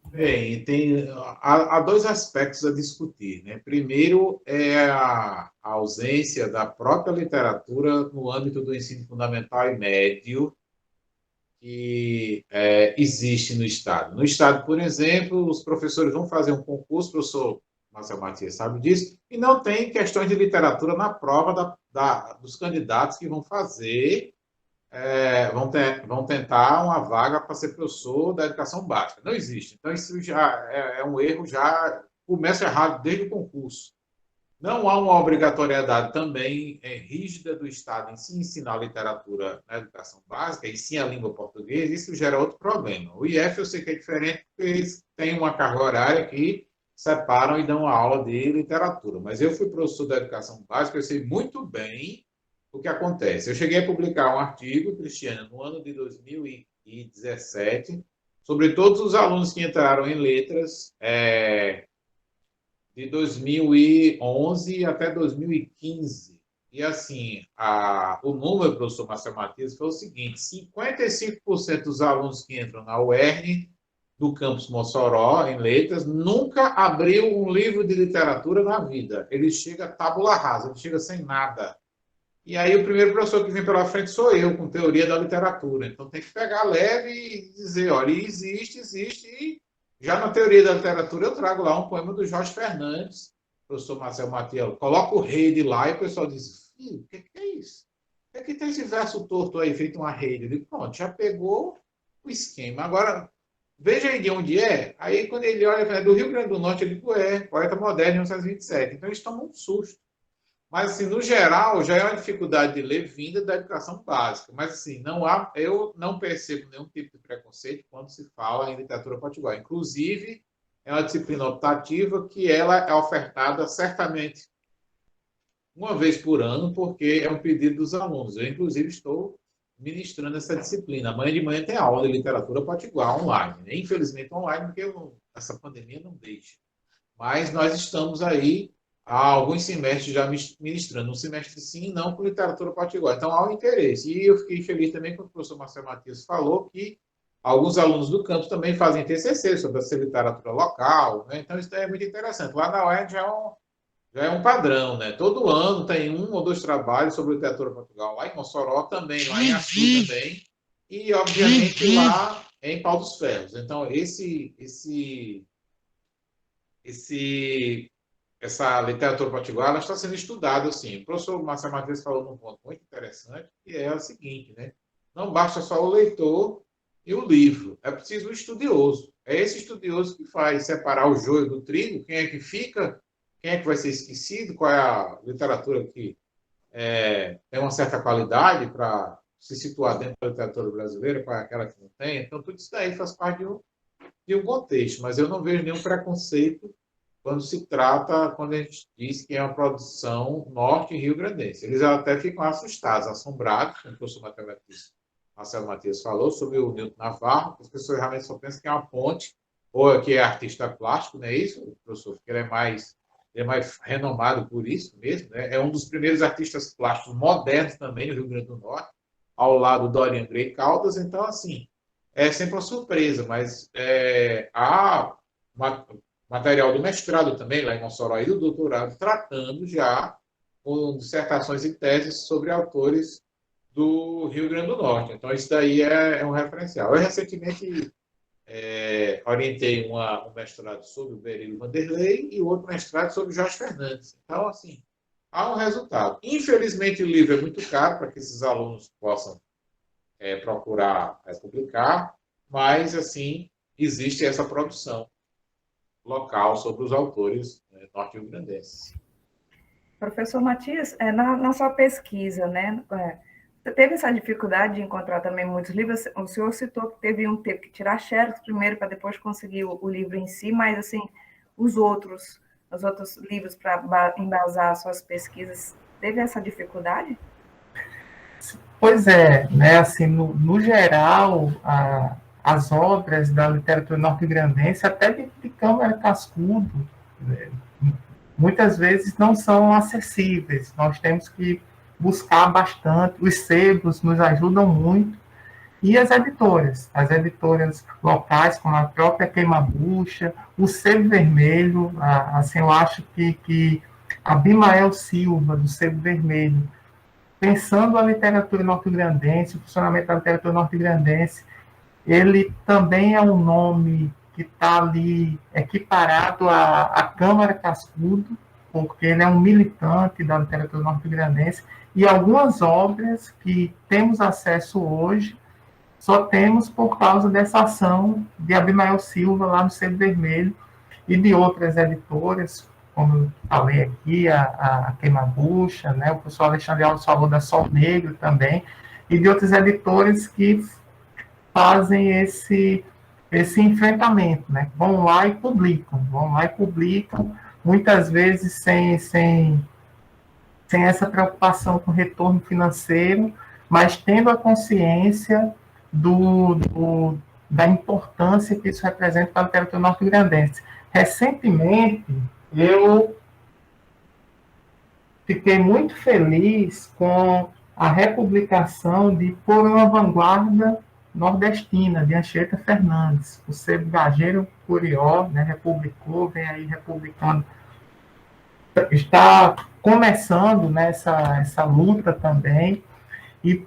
Bem, há dois aspectos a discutir, né? Primeiro é a ausência da própria literatura no âmbito do ensino fundamental e médio, que existe no Estado. No Estado, por exemplo, os professores vão fazer um concurso, o professor Marcelo Matias sabe disso, e não tem questões de literatura na prova dos candidatos que vão fazer, vão tentar uma vaga para ser professor da educação básica. Não existe. Então, isso já é um erro, já começa errado desde o concurso. Não há uma obrigatoriedade também rígida do Estado em se ensinar literatura na educação básica, e sim a língua portuguesa. Isso gera outro problema. O IF eu sei que é diferente, porque eles têm uma carga horária que separam e dão uma aula de literatura. Mas eu fui professor da educação básica, eu sei muito bem o que acontece. Eu cheguei a publicar um artigo, Cristiana, no ano de 2017, sobre todos os alunos que entraram em letras de 2011 até 2015. E, assim, o número, professor Marcelo Matias, foi o seguinte: 55% dos alunos que entram na UERN, do campus Mossoró, em letras, nunca abriu um livro de literatura na vida. Ele chega tábula rasa, ele chega sem nada. E aí o primeiro professor que vem pela frente sou eu, com teoria da literatura. Então tem que pegar leve e dizer, olha, existe, e já na teoria da literatura eu trago lá um poema do Jorge Fernandes, professor Marcelo Matias, coloca o rede lá e o pessoal diz, filho, o que é isso? O que tem esse verso torto aí, feito uma rede? Eu digo, pronto, já pegou o esquema. Agora, veja aí de onde é. Aí quando ele olha, é do Rio Grande do Norte, ele diz, poeta moderno, 1927. Então eles tomam um susto. Mas, assim, no geral, já é uma dificuldade de ler vinda da educação básica. Mas, assim, eu não percebo nenhum tipo de preconceito quando se fala em literatura potiguar. Inclusive, é uma disciplina optativa que ela é ofertada certamente uma vez por ano, porque é um pedido dos alunos. Eu, inclusive, estou ministrando essa disciplina. Amanhã de manhã tem aula de literatura potiguar online. Infelizmente, online, porque essa pandemia não deixa. Mas nós estamos aí há alguns semestres já ministrando, um semestre sim e não com literatura potiguar. Então, há um interesse. E eu fiquei feliz também quando o professor Marcelo Matias falou que alguns alunos do campus também fazem TCC sobre essa literatura local, né? Então, isso é muito interessante. Lá na UERN já é um padrão, né? Todo ano tem 1 ou 2 trabalhos sobre literatura potiguar. Lá em Mossoró também, lá em Açu também. E, obviamente, lá em Pau dos Ferros. Então, essa literatura potiguar, ela está sendo estudada, assim. O professor Marcelo Matias falou num ponto muito interessante, que é o seguinte, né? Não basta só o leitor e o livro, é preciso o estudioso. É esse estudioso que faz separar o joio do trigo, quem é que fica, quem é que vai ser esquecido, qual é a literatura que tem uma certa qualidade para se situar dentro da literatura brasileira, qual é aquela que não tem. Então, tudo isso daí faz parte de um contexto, mas eu não vejo nenhum preconceito quando a gente diz que é uma produção norte e rio-grandense. Eles até ficam assustados, assombrados, como o professor Marcelo Matias falou, sobre o Nilton Navarro, que as pessoas realmente só pensam que é uma ponte, ou que é artista plástico, não é isso, professor? Porque ele é mais renomado por isso mesmo, né? É um dos primeiros artistas plásticos modernos também no Rio Grande do Norte, ao lado do Dorian Gray Caldas. Então, assim, é sempre uma surpresa, mas há material do mestrado também, lá em Mossoró, e do doutorado, tratando já com dissertações e teses sobre autores do Rio Grande do Norte. Então, isso daí é um referencial. Eu, recentemente, orientei um mestrado sobre o Berílio Vanderlei e outro mestrado sobre Jorge Fernandes. Então, assim, há um resultado. Infelizmente, o livro é muito caro para que esses alunos possam procurar publicar, mas, assim, existe essa produção local sobre os autores norte-rio-grandenses. Professor Matias, na sua pesquisa, né, você teve essa dificuldade de encontrar também muitos livros? O senhor citou que teve que tirar xerox primeiro para depois conseguir o livro em si, mas, assim, os outros livros para embasar suas pesquisas, teve essa dificuldade? Pois é, né, assim, no geral, as obras da literatura norte-grandense, até de Câmara Cascudo, muitas vezes não são acessíveis. Nós temos que buscar bastante. Os sebos nos ajudam muito. E as editoras locais, como a própria Queima-Bucha, o Sebo Vermelho, assim, eu acho que Abimael Silva, do Sebo Vermelho, pensando a literatura norte-grandense, o funcionamento da literatura norte-grandense, ele também é um nome que está ali equiparado à Câmara Cascudo, porque ele é um militante da literatura norte-grandense, e algumas obras que temos acesso hoje, só temos por causa dessa ação de Abimael Silva, lá no Sebo Vermelho, e de outras editoras, como eu falei aqui, a Queima-Bucha, né? O professor Alexandre Alves falou da Sol Negro também, e de outras editoras que fazem esse enfrentamento, né? Vão lá e publicam, muitas vezes sem essa preocupação com retorno financeiro, mas tendo a consciência da importância que isso representa para a literatura norte-grandense. Recentemente, eu fiquei muito feliz com a republicação de Por uma Vanguarda Nordestina, de Anchieta Fernandes. O sebo Gageiro Curió, né, republicou, vem aí republicando. Está começando, né, essa luta também, e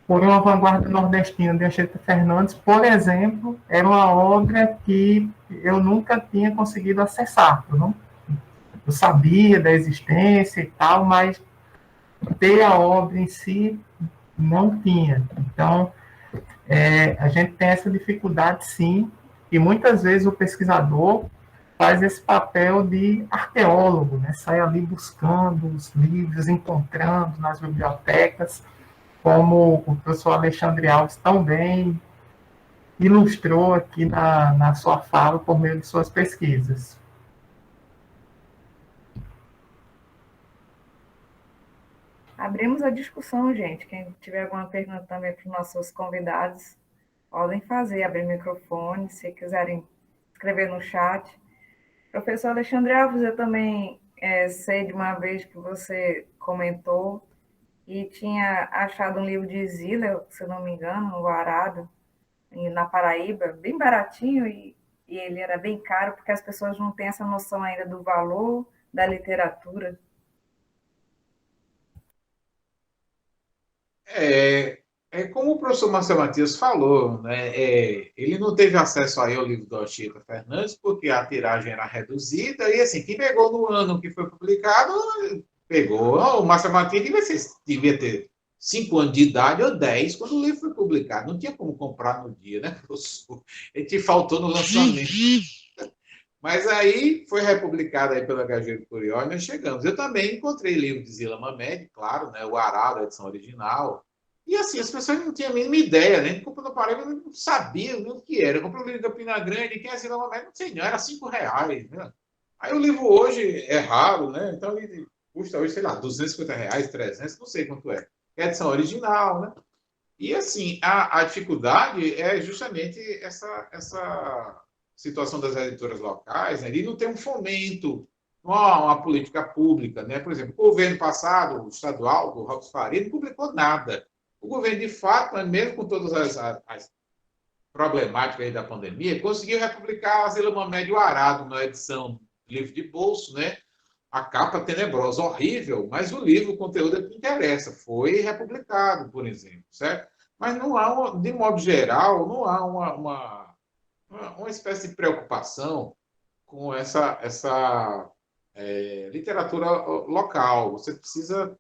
Por uma Vanguarda Nordestina, de Anchieta Fernandes, por exemplo, era uma obra que eu nunca tinha conseguido acessar. Eu sabia da existência e tal, mas ter a obra em si não tinha. Então, a gente tem essa dificuldade, sim, e muitas vezes o pesquisador faz esse papel de arqueólogo, né? Sai ali buscando os livros, encontrando nas bibliotecas, como o professor Alexandre Alves tão bem ilustrou aqui na sua fala por meio de suas pesquisas. Abrimos a discussão, gente. Quem tiver alguma pergunta também para os nossos convidados, podem fazer, abrir o microfone, se quiserem escrever no chat. Professor Alexandre Alves, eu também sei de uma vez que você comentou e tinha achado um livro de Zila, se não me engano, o Arado, na Paraíba, bem baratinho, e ele era bem caro, porque as pessoas não têm essa noção ainda do valor da literatura. É como o professor Marcelo Matias falou, né? Ele não teve acesso aí ao livro do Anchieta Fernandes, porque a tiragem era reduzida, e assim, quem pegou no ano que foi publicado, pegou. O Marcelo Matias devia ter 5 anos de idade ou 10 quando o livro foi publicado. Não tinha como comprar no dia, né, professor? Ele te faltou no lançamento. Mas aí foi republicado aí pela Gageiro Curió e nós chegamos. Eu também encontrei livro de Zila Mamed, claro, né, o Arado, a edição original. E assim, as pessoas não tinham a mínima ideia, né? De compra no Paraíba, não sabiam nem o que era. Eu comprei o livro da Pina Grande, quem é Zila Mamed? Não sei não, era R$ 5, né? Aí o livro hoje é raro, né? Então ele custa hoje, sei lá, R$ 250, 300, não sei quanto é. É a edição original, né? E assim, a dificuldade é justamente essa situação das editoras locais, né? Ele não tem um fomento, uma política pública, né? Por exemplo, o governo passado, o estadual, do Robson Faria, não publicou nada. O governo, de fato, mesmo com todas as problemáticas aí da pandemia, conseguiu republicar a Zila Mamed e o Arado na edição livro de bolso, né? A capa tenebrosa, horrível, mas o livro, o conteúdo é que interessa. Foi republicado, por exemplo, certo? Mas não há, de modo geral, não há uma espécie de preocupação com essa literatura local. Você precisa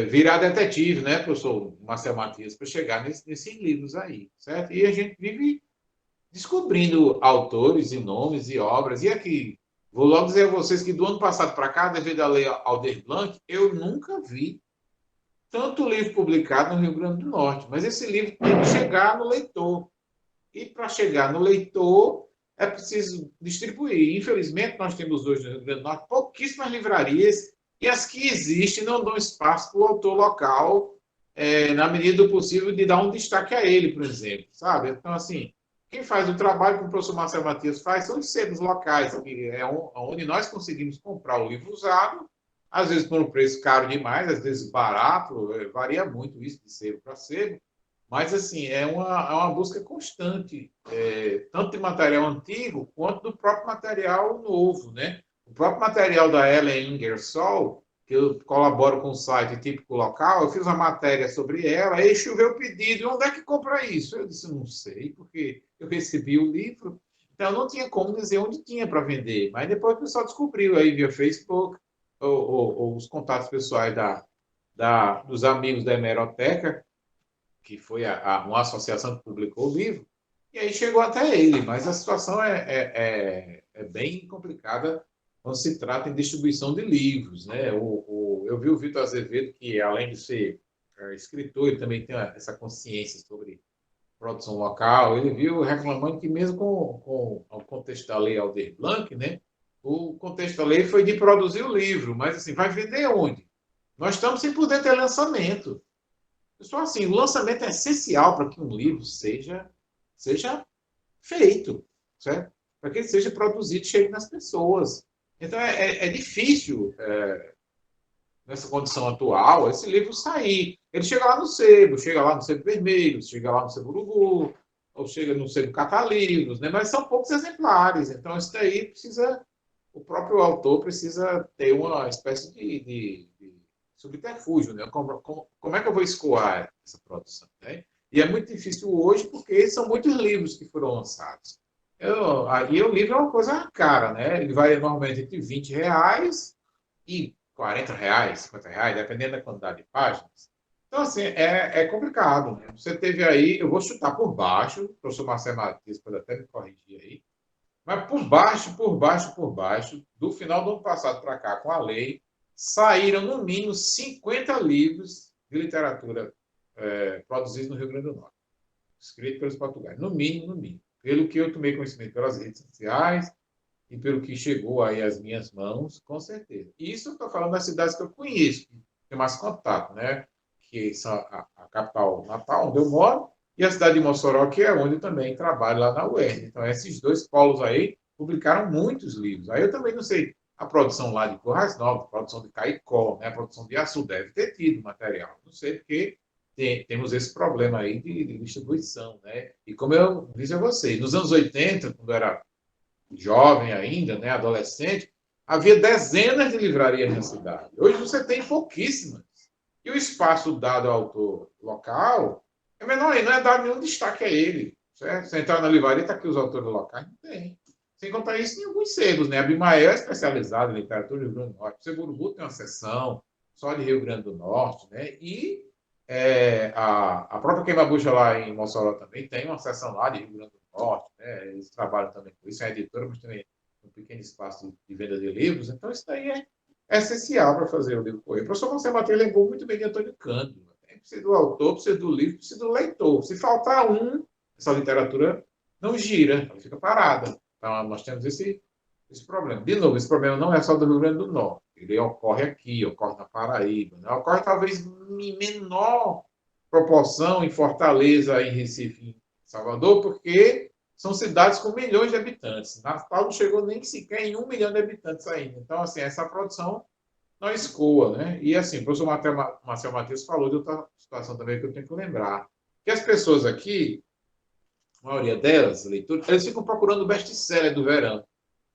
virar detetive, né, professor Marcelo Matias, para chegar nesses livros aí, certo? E a gente vive descobrindo autores e nomes e obras. E aqui, vou logo dizer a vocês que do ano passado para cá, devido à lei Aldir Blanc, eu nunca vi tanto livro publicado no Rio Grande do Norte. Mas esse livro tem que chegar no leitor. E para chegar no leitor, é preciso distribuir. Infelizmente, nós temos hoje no Rio Grande do Norte pouquíssimas livrarias, e as que existem não dão espaço para o autor local, na medida do possível, de dar um destaque a ele, por exemplo. Sabe? Então, assim, quem faz o trabalho que o professor Marcelo Matias faz são os sebos locais, que é onde nós conseguimos comprar o livro usado, às vezes por um preço caro demais, às vezes barato, varia muito isso de sebo para sebo, mas, assim, é uma busca constante, tanto de material antigo quanto do próprio material novo, né? O próprio material da Ellen Ingersoll, que eu colaboro com o site Típico Local, eu fiz uma matéria sobre ela, aí choveu o pedido, onde é que compra isso? Eu disse, não sei, porque eu recebi o livro, então não tinha como dizer onde tinha para vender, mas depois o pessoal descobriu aí via Facebook, ou os contatos pessoais dos amigos da hemeroteca, que foi uma associação que publicou o livro, e aí chegou até ele, mas a situação é bem complicada quando se trata em distribuição de livros, né? Eu vi o Vitor Azevedo, que além de ser escritor, ele também tem essa consciência sobre produção local, ele viu reclamando que mesmo com o contexto da lei Aldir Blanc, né, o contexto da lei foi de produzir o livro, mas assim, vai vender onde? Nós estamos sem poder ter lançamento. Pessoal, assim, o lançamento é essencial para que um livro seja feito, certo? Para que ele seja produzido e chegue nas pessoas. Então, é difícil, nessa condição atual, esse livro sair. Ele chega lá no sebo, chega lá no sebo vermelho, chega lá no sebo urubu, ou chega no sebo catalivros, né? Mas são poucos exemplares. Então, isso daí precisa, o próprio autor precisa ter uma espécie de subterfúgio, né? Como é que eu vou escoar essa produção, né? E é muito difícil hoje, porque são muitos livros que foram lançados. Aí o livro é uma coisa cara, né? Ele vai normalmente entre R$ 20 e R$ 40, R$ 50, dependendo da quantidade de páginas. Então, assim, é complicado, né? Você teve aí, eu vou chutar por baixo, o professor Marcelo Matias pode até me corrigir aí, mas por baixo, do final do ano passado para cá, com a lei, saíram no mínimo 50 livros de literatura produzidos no Rio Grande do Norte, escritos pelos portugueses, no mínimo, no mínimo. Pelo que eu tomei conhecimento pelas redes sociais e pelo que chegou aí às minhas mãos, com certeza. E isso eu estou falando das cidades que eu conheço, que tem mais contato, né? Que são a capital Natal, onde eu moro, e a cidade de Mossoró, que é onde eu também trabalho, lá na UERJ. Então, esses dois polos aí publicaram muitos livros. Aí eu também não sei, a produção lá de Currais Novos, a produção de Caicó, né? A produção de Açu deve ter tido material. Não sei, porque temos esse problema aí de distribuição, né? E como eu disse a vocês, nos anos 80, quando eu era jovem ainda, né, adolescente, havia dezenas de livrarias na cidade. Hoje você tem pouquíssimas. E o espaço dado ao autor local é menor, e não é dado nenhum destaque a ele. Certo? Você entrar na livraria, está aqui os autores locais, não tem. Sem contar isso em alguns sebos, né? A Abimael é especializada em literatura do Rio Grande do Norte. O Seburubu tem uma seção só de Rio Grande do Norte, né? E a própria Queima-Bucha lá em Mossoró também tem uma seção lá de Rio Grande do Norte, né? Eles trabalham também com isso, é editora, mas também um pequeno espaço de venda de livros. Então, isso daí é essencial para fazer o livro correr. O professor Marcelo Matias lembrou muito bem de Antônio Cândido. Precisa do autor, precisa do livro, precisa do leitor. Se faltar um, essa literatura não gira, ela fica parada. Então, nós temos esse problema. De novo, esse problema não é só do Rio Grande do Norte. Ele ocorre aqui, ocorre na Paraíba, né? Ocorre talvez em menor proporção em Fortaleza, em Recife, em Salvador, porque são cidades com milhões de habitantes. Natal não chegou nem sequer em 1 milhão de habitantes ainda. Então, assim, essa produção não escoa, né? E, assim, o professor Marcelo Matias falou de outra situação também que eu tenho que lembrar. Que as pessoas aqui, a maioria delas, leitores, eles ficam procurando o best-seller do verão.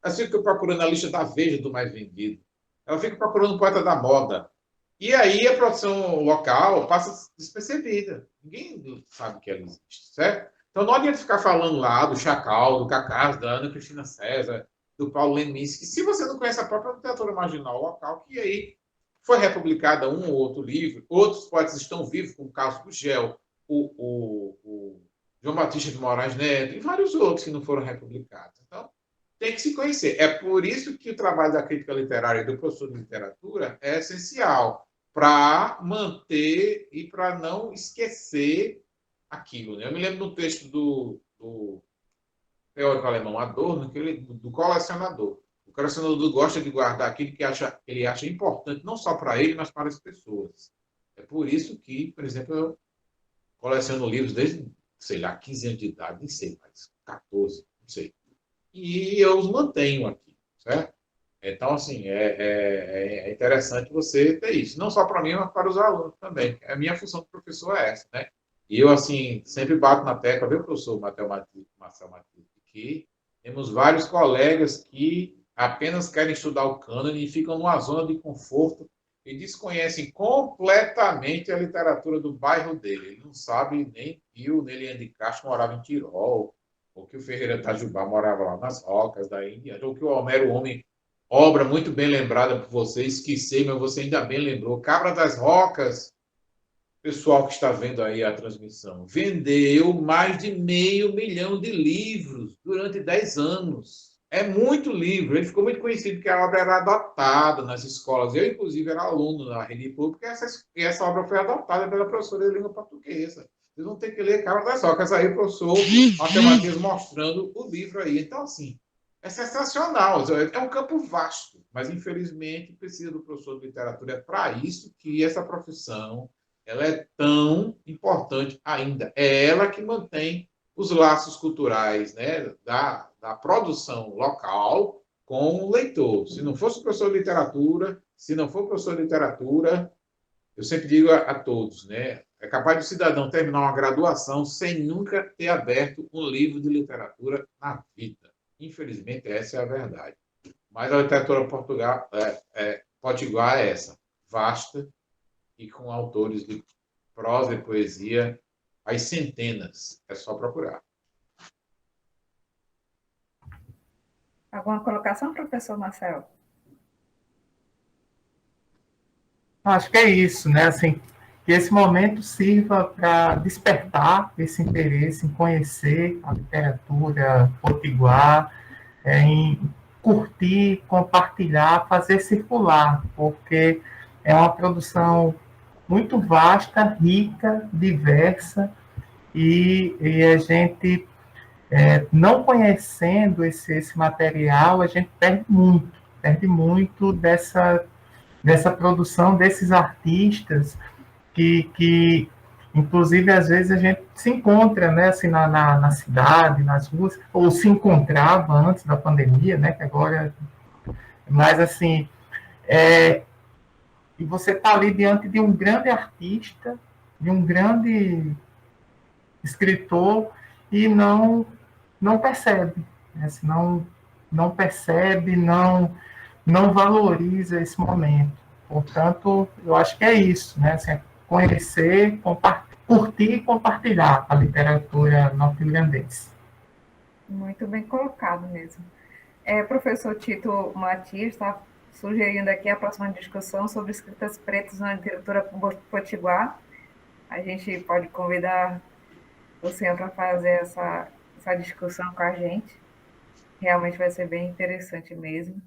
Elas ficam procurando a lista da Veja do mais vendido. Ela fica procurando o poeta da moda. E aí a produção local passa despercebida. Ninguém sabe que ela existe, certo? Então não adianta ficar falando lá do Chacal, do Cacás, da Ana Cristina César, do Paulo Leminski, se você não conhece a própria literatura marginal local, que aí foi republicada um ou outro livro, outros poetas estão vivos, como o Carlos Gugel, o João Batista de Moraes Neto, e vários outros que não foram republicados. Então, tem que se conhecer. É por isso que o trabalho da crítica literária e do professor de literatura é essencial para manter e para não esquecer aquilo. Né? Eu me lembro do texto do teórico alemão Adorno, do colecionador. O colecionador gosta de guardar aquilo que ele acha importante, não só para ele, mas para as pessoas. É por isso que, por exemplo, eu coleciono livros desde, sei lá, 15 anos de idade, nem sei mais, 14, não sei. E eu os mantenho aqui, certo? Então, assim, é interessante você ter isso. Não só para mim, mas para os alunos também. A minha função de professor é essa, né? E eu, assim, sempre bato na tecla, viu, professor Marcelo Matias, que temos vários colegas que apenas querem estudar o cânone e ficam numa zona de conforto e desconhecem completamente a literatura do bairro dele. Ele não sabe nem que o Nelian de Castro morava em Tirol, ou que o Ferreira Tajubá morava lá nas Rocas da Índia, ou que o Homero Homem, obra muito bem lembrada por você, esqueci, mas você ainda bem lembrou, Cabra das Rocas, pessoal que está vendo aí a transmissão, vendeu mais de 500 mil de livros durante 10 anos. É muito livro. Ele ficou muito conhecido porque a obra era adotada nas escolas. Eu, inclusive, era aluno na rede pública e essa obra foi adotada pela professora de língua portuguesa. Vocês vão ter que ler Cabra da Soca. Aí o professor Matheus mostrando o livro aí. Então, assim, é sensacional. É um campo vasto, mas, infelizmente, precisa do professor de literatura. É para isso que essa profissão ela é tão importante ainda. É ela que mantém os laços culturais, né, da produção local com o leitor. Se não fosse professor de literatura, se não for professor de literatura, eu sempre digo a todos, né, é capaz do cidadão terminar uma graduação sem nunca ter aberto um livro de literatura na vida. Infelizmente, essa é a verdade. Mas a literatura potiguar é essa, vasta e com autores de prosa e poesia, as centenas. É só procurar. Alguma colocação, professor Marcelo? Acho que é isso, né? Assim, que esse momento sirva para despertar esse interesse em conhecer a literatura potiguar, em curtir, compartilhar, fazer circular, porque é uma produção muito vasta, rica, diversa, e a gente, não conhecendo esse material, a gente perde muito dessa produção desses artistas que inclusive, às vezes a gente se encontra, né, assim, na cidade, nas ruas, ou se encontrava antes da pandemia, né, que agora, mas assim, e você está ali diante de um grande artista, de um grande escritor, e não percebe, né, assim, não percebe, não valoriza esse momento. Portanto, eu acho que é isso, né? Assim, conhecer, curtir e compartilhar a literatura norte-grandense. Muito bem colocado mesmo. Professor Tito Matias está sugerindo aqui a próxima discussão sobre escritas pretas na literatura potiguar. A gente pode convidar o senhor para fazer essa discussão com a gente. Realmente vai ser bem interessante mesmo.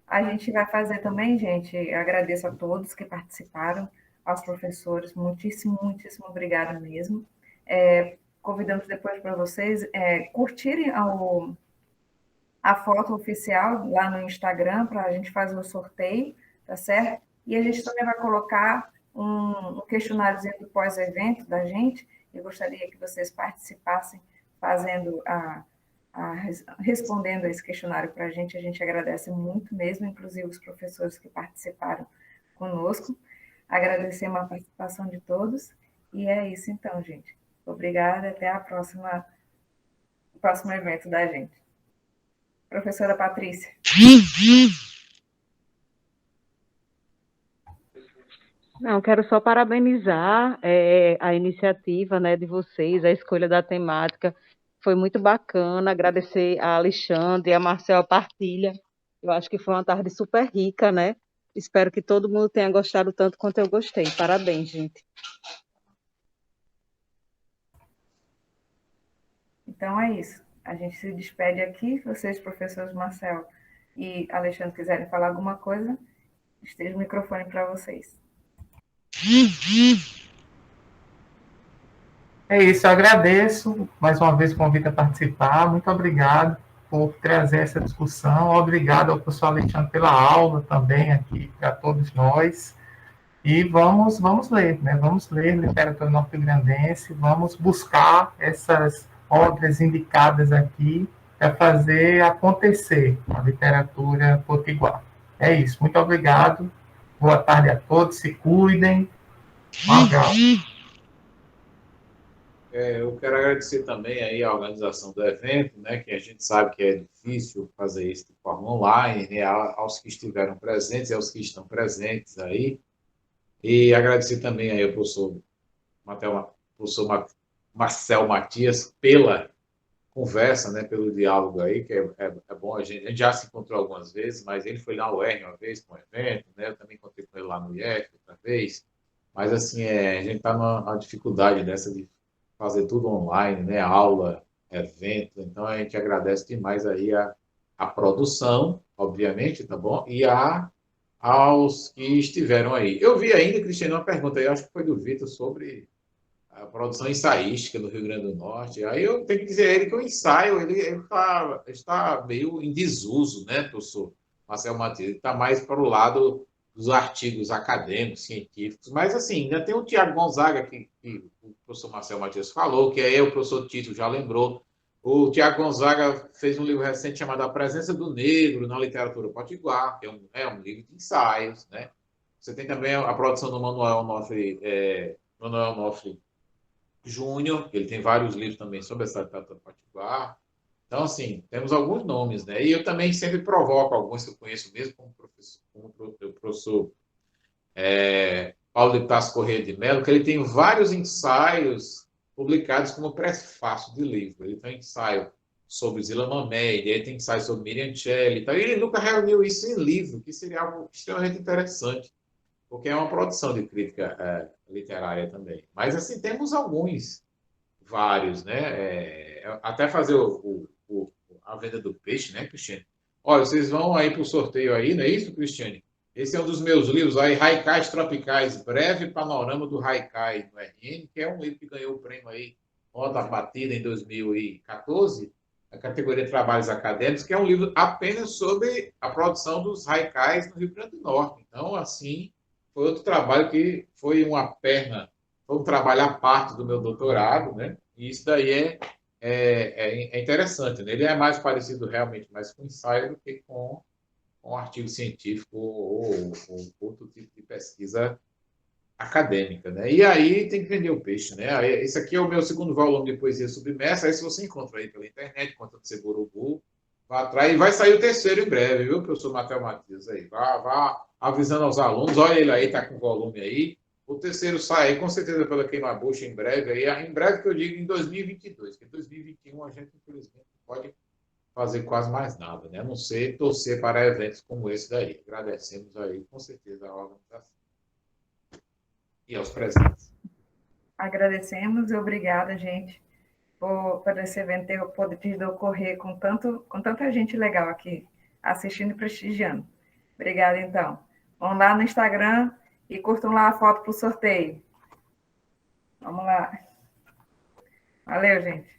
A gente vai fazer também, gente, agradeço a todos que participaram, aos professores, muitíssimo, muitíssimo obrigada mesmo. Convidamos depois para vocês curtirem a foto oficial lá no Instagram para a gente fazer o sorteio, tá certo? E a gente também vai colocar um questionáriozinho do pós-evento da gente. Eu gostaria que vocês participassem fazendo respondendo esse questionário para a gente agradece muito mesmo, inclusive os professores que participaram conosco. Agradecemos a participação de todos, e é isso então, gente. Obrigada, até o próximo evento da gente. Professora Patrícia. Não, quero só parabenizar a iniciativa, né, de vocês, a escolha da temática. Foi muito bacana, agradecer a Alexandre e a Marcel a partilha. Eu acho que foi uma tarde super rica, né? Espero que todo mundo tenha gostado tanto quanto eu gostei. Parabéns, gente. Então é isso. A gente se despede aqui. Vocês, professores Marcel e Alexandre, quiserem falar alguma coisa, esteja o microfone para vocês. É isso, eu agradeço mais uma vez o convite a participar. Muito obrigado por trazer essa discussão. Obrigado ao professor Alexandre pela aula também aqui para todos nós. E vamos ler, né? Vamos ler literatura norte-grandense, vamos buscar essas obras indicadas aqui para fazer acontecer a literatura potiguar. É isso, muito obrigado. Boa tarde a todos, se cuidem. Um abraço. Eu quero agradecer também aí a organização do evento, né, que a gente sabe que é difícil fazer isso de forma online, né, aos que estiveram presentes e aos que estão presentes aí. E agradecer também aí ao professor Marcel Matias pela conversa, né, pelo diálogo aí, que é bom. A gente já se encontrou algumas vezes, mas ele foi na UERN uma vez com o evento, né, eu também encontrei com ele lá no IEF outra vez. Mas, assim, a gente está numa dificuldade dessa de fazer tudo online, né? Aula, evento. Então, a gente agradece demais aí a produção, obviamente, tá bom? E aos que estiveram aí. Eu vi ainda, Cristiano, uma pergunta aí, acho que foi do Vitor, sobre a produção ensaística no Rio Grande do Norte. Aí eu tenho que dizer a ele que o ensaio está meio em desuso, né, professor Marcelo Matias? Ele está mais para o lado dos artigos acadêmicos, científicos. Mas, assim, ainda tem o Tiago Gonzaga, que o professor Marcelo Matias falou, que aí o professor Tito já lembrou. O Tiago Gonzaga fez um livro recente chamado A Presença do Negro na Literatura Potiguar, que é um livro de ensaios, né? Você tem também a produção do Manuel Onofre Júnior, que ele tem vários livros também sobre essa literatura potiguar. Então, assim, temos alguns nomes, né? E eu também sempre provoco alguns que eu conheço mesmo, como o professor Paulo de Tarso Corrêa de Mello, que ele tem vários ensaios publicados como prefácio de livro. Ele tem um ensaio sobre Zila Mamede, ele tem ensaio sobre Miriam Celli, então, e ele nunca reuniu isso em livro, que seria algo extremamente interessante, porque é uma produção de crítica literária também. Mas, assim, temos vários, né? Até fazer a venda do peixe, né, Cristiane? Olha, vocês vão aí para o sorteio aí, não é isso, Cristiane? Esse é um dos meus livros aí, Haikais Tropicais, Breve Panorama do Haikai no RN, que é um livro que ganhou o prêmio aí, Nota Batida em 2014, a categoria de Trabalhos Acadêmicos, que é um livro apenas sobre a produção dos haikais no Rio Grande do Norte. Então, assim, foi outro trabalho que foi um trabalho à parte do meu doutorado, né? E isso daí é interessante, né? Ele é mais parecido realmente mais com ensaio do que com um artigo científico ou outro tipo de pesquisa acadêmica, né? E aí tem que vender o peixe, né? Esse aqui é o meu segundo volume de poesia submersa, aí se você encontra aí pela internet, Conta de Seborubu, vá atrás, e vai sair o terceiro em breve, viu, professor Matheus Matias aí? Vá avisando aos alunos, olha ele aí, tá com volume aí. O terceiro sai aí, com certeza, pela Queima-Bucha em breve, aí, em breve que eu digo em 2022, porque em 2021 a gente, infelizmente, não pode fazer quase mais nada, né? A não ser torcer para eventos como esse daí. Agradecemos aí, com certeza, a organização e aos presentes. Agradecemos e obrigada, gente, por esse evento ter podido ocorrer com tanta gente legal aqui assistindo e prestigiando. Obrigada, então. Vão lá no Instagram e curtam lá a foto para o sorteio. Vamos lá. Valeu, gente.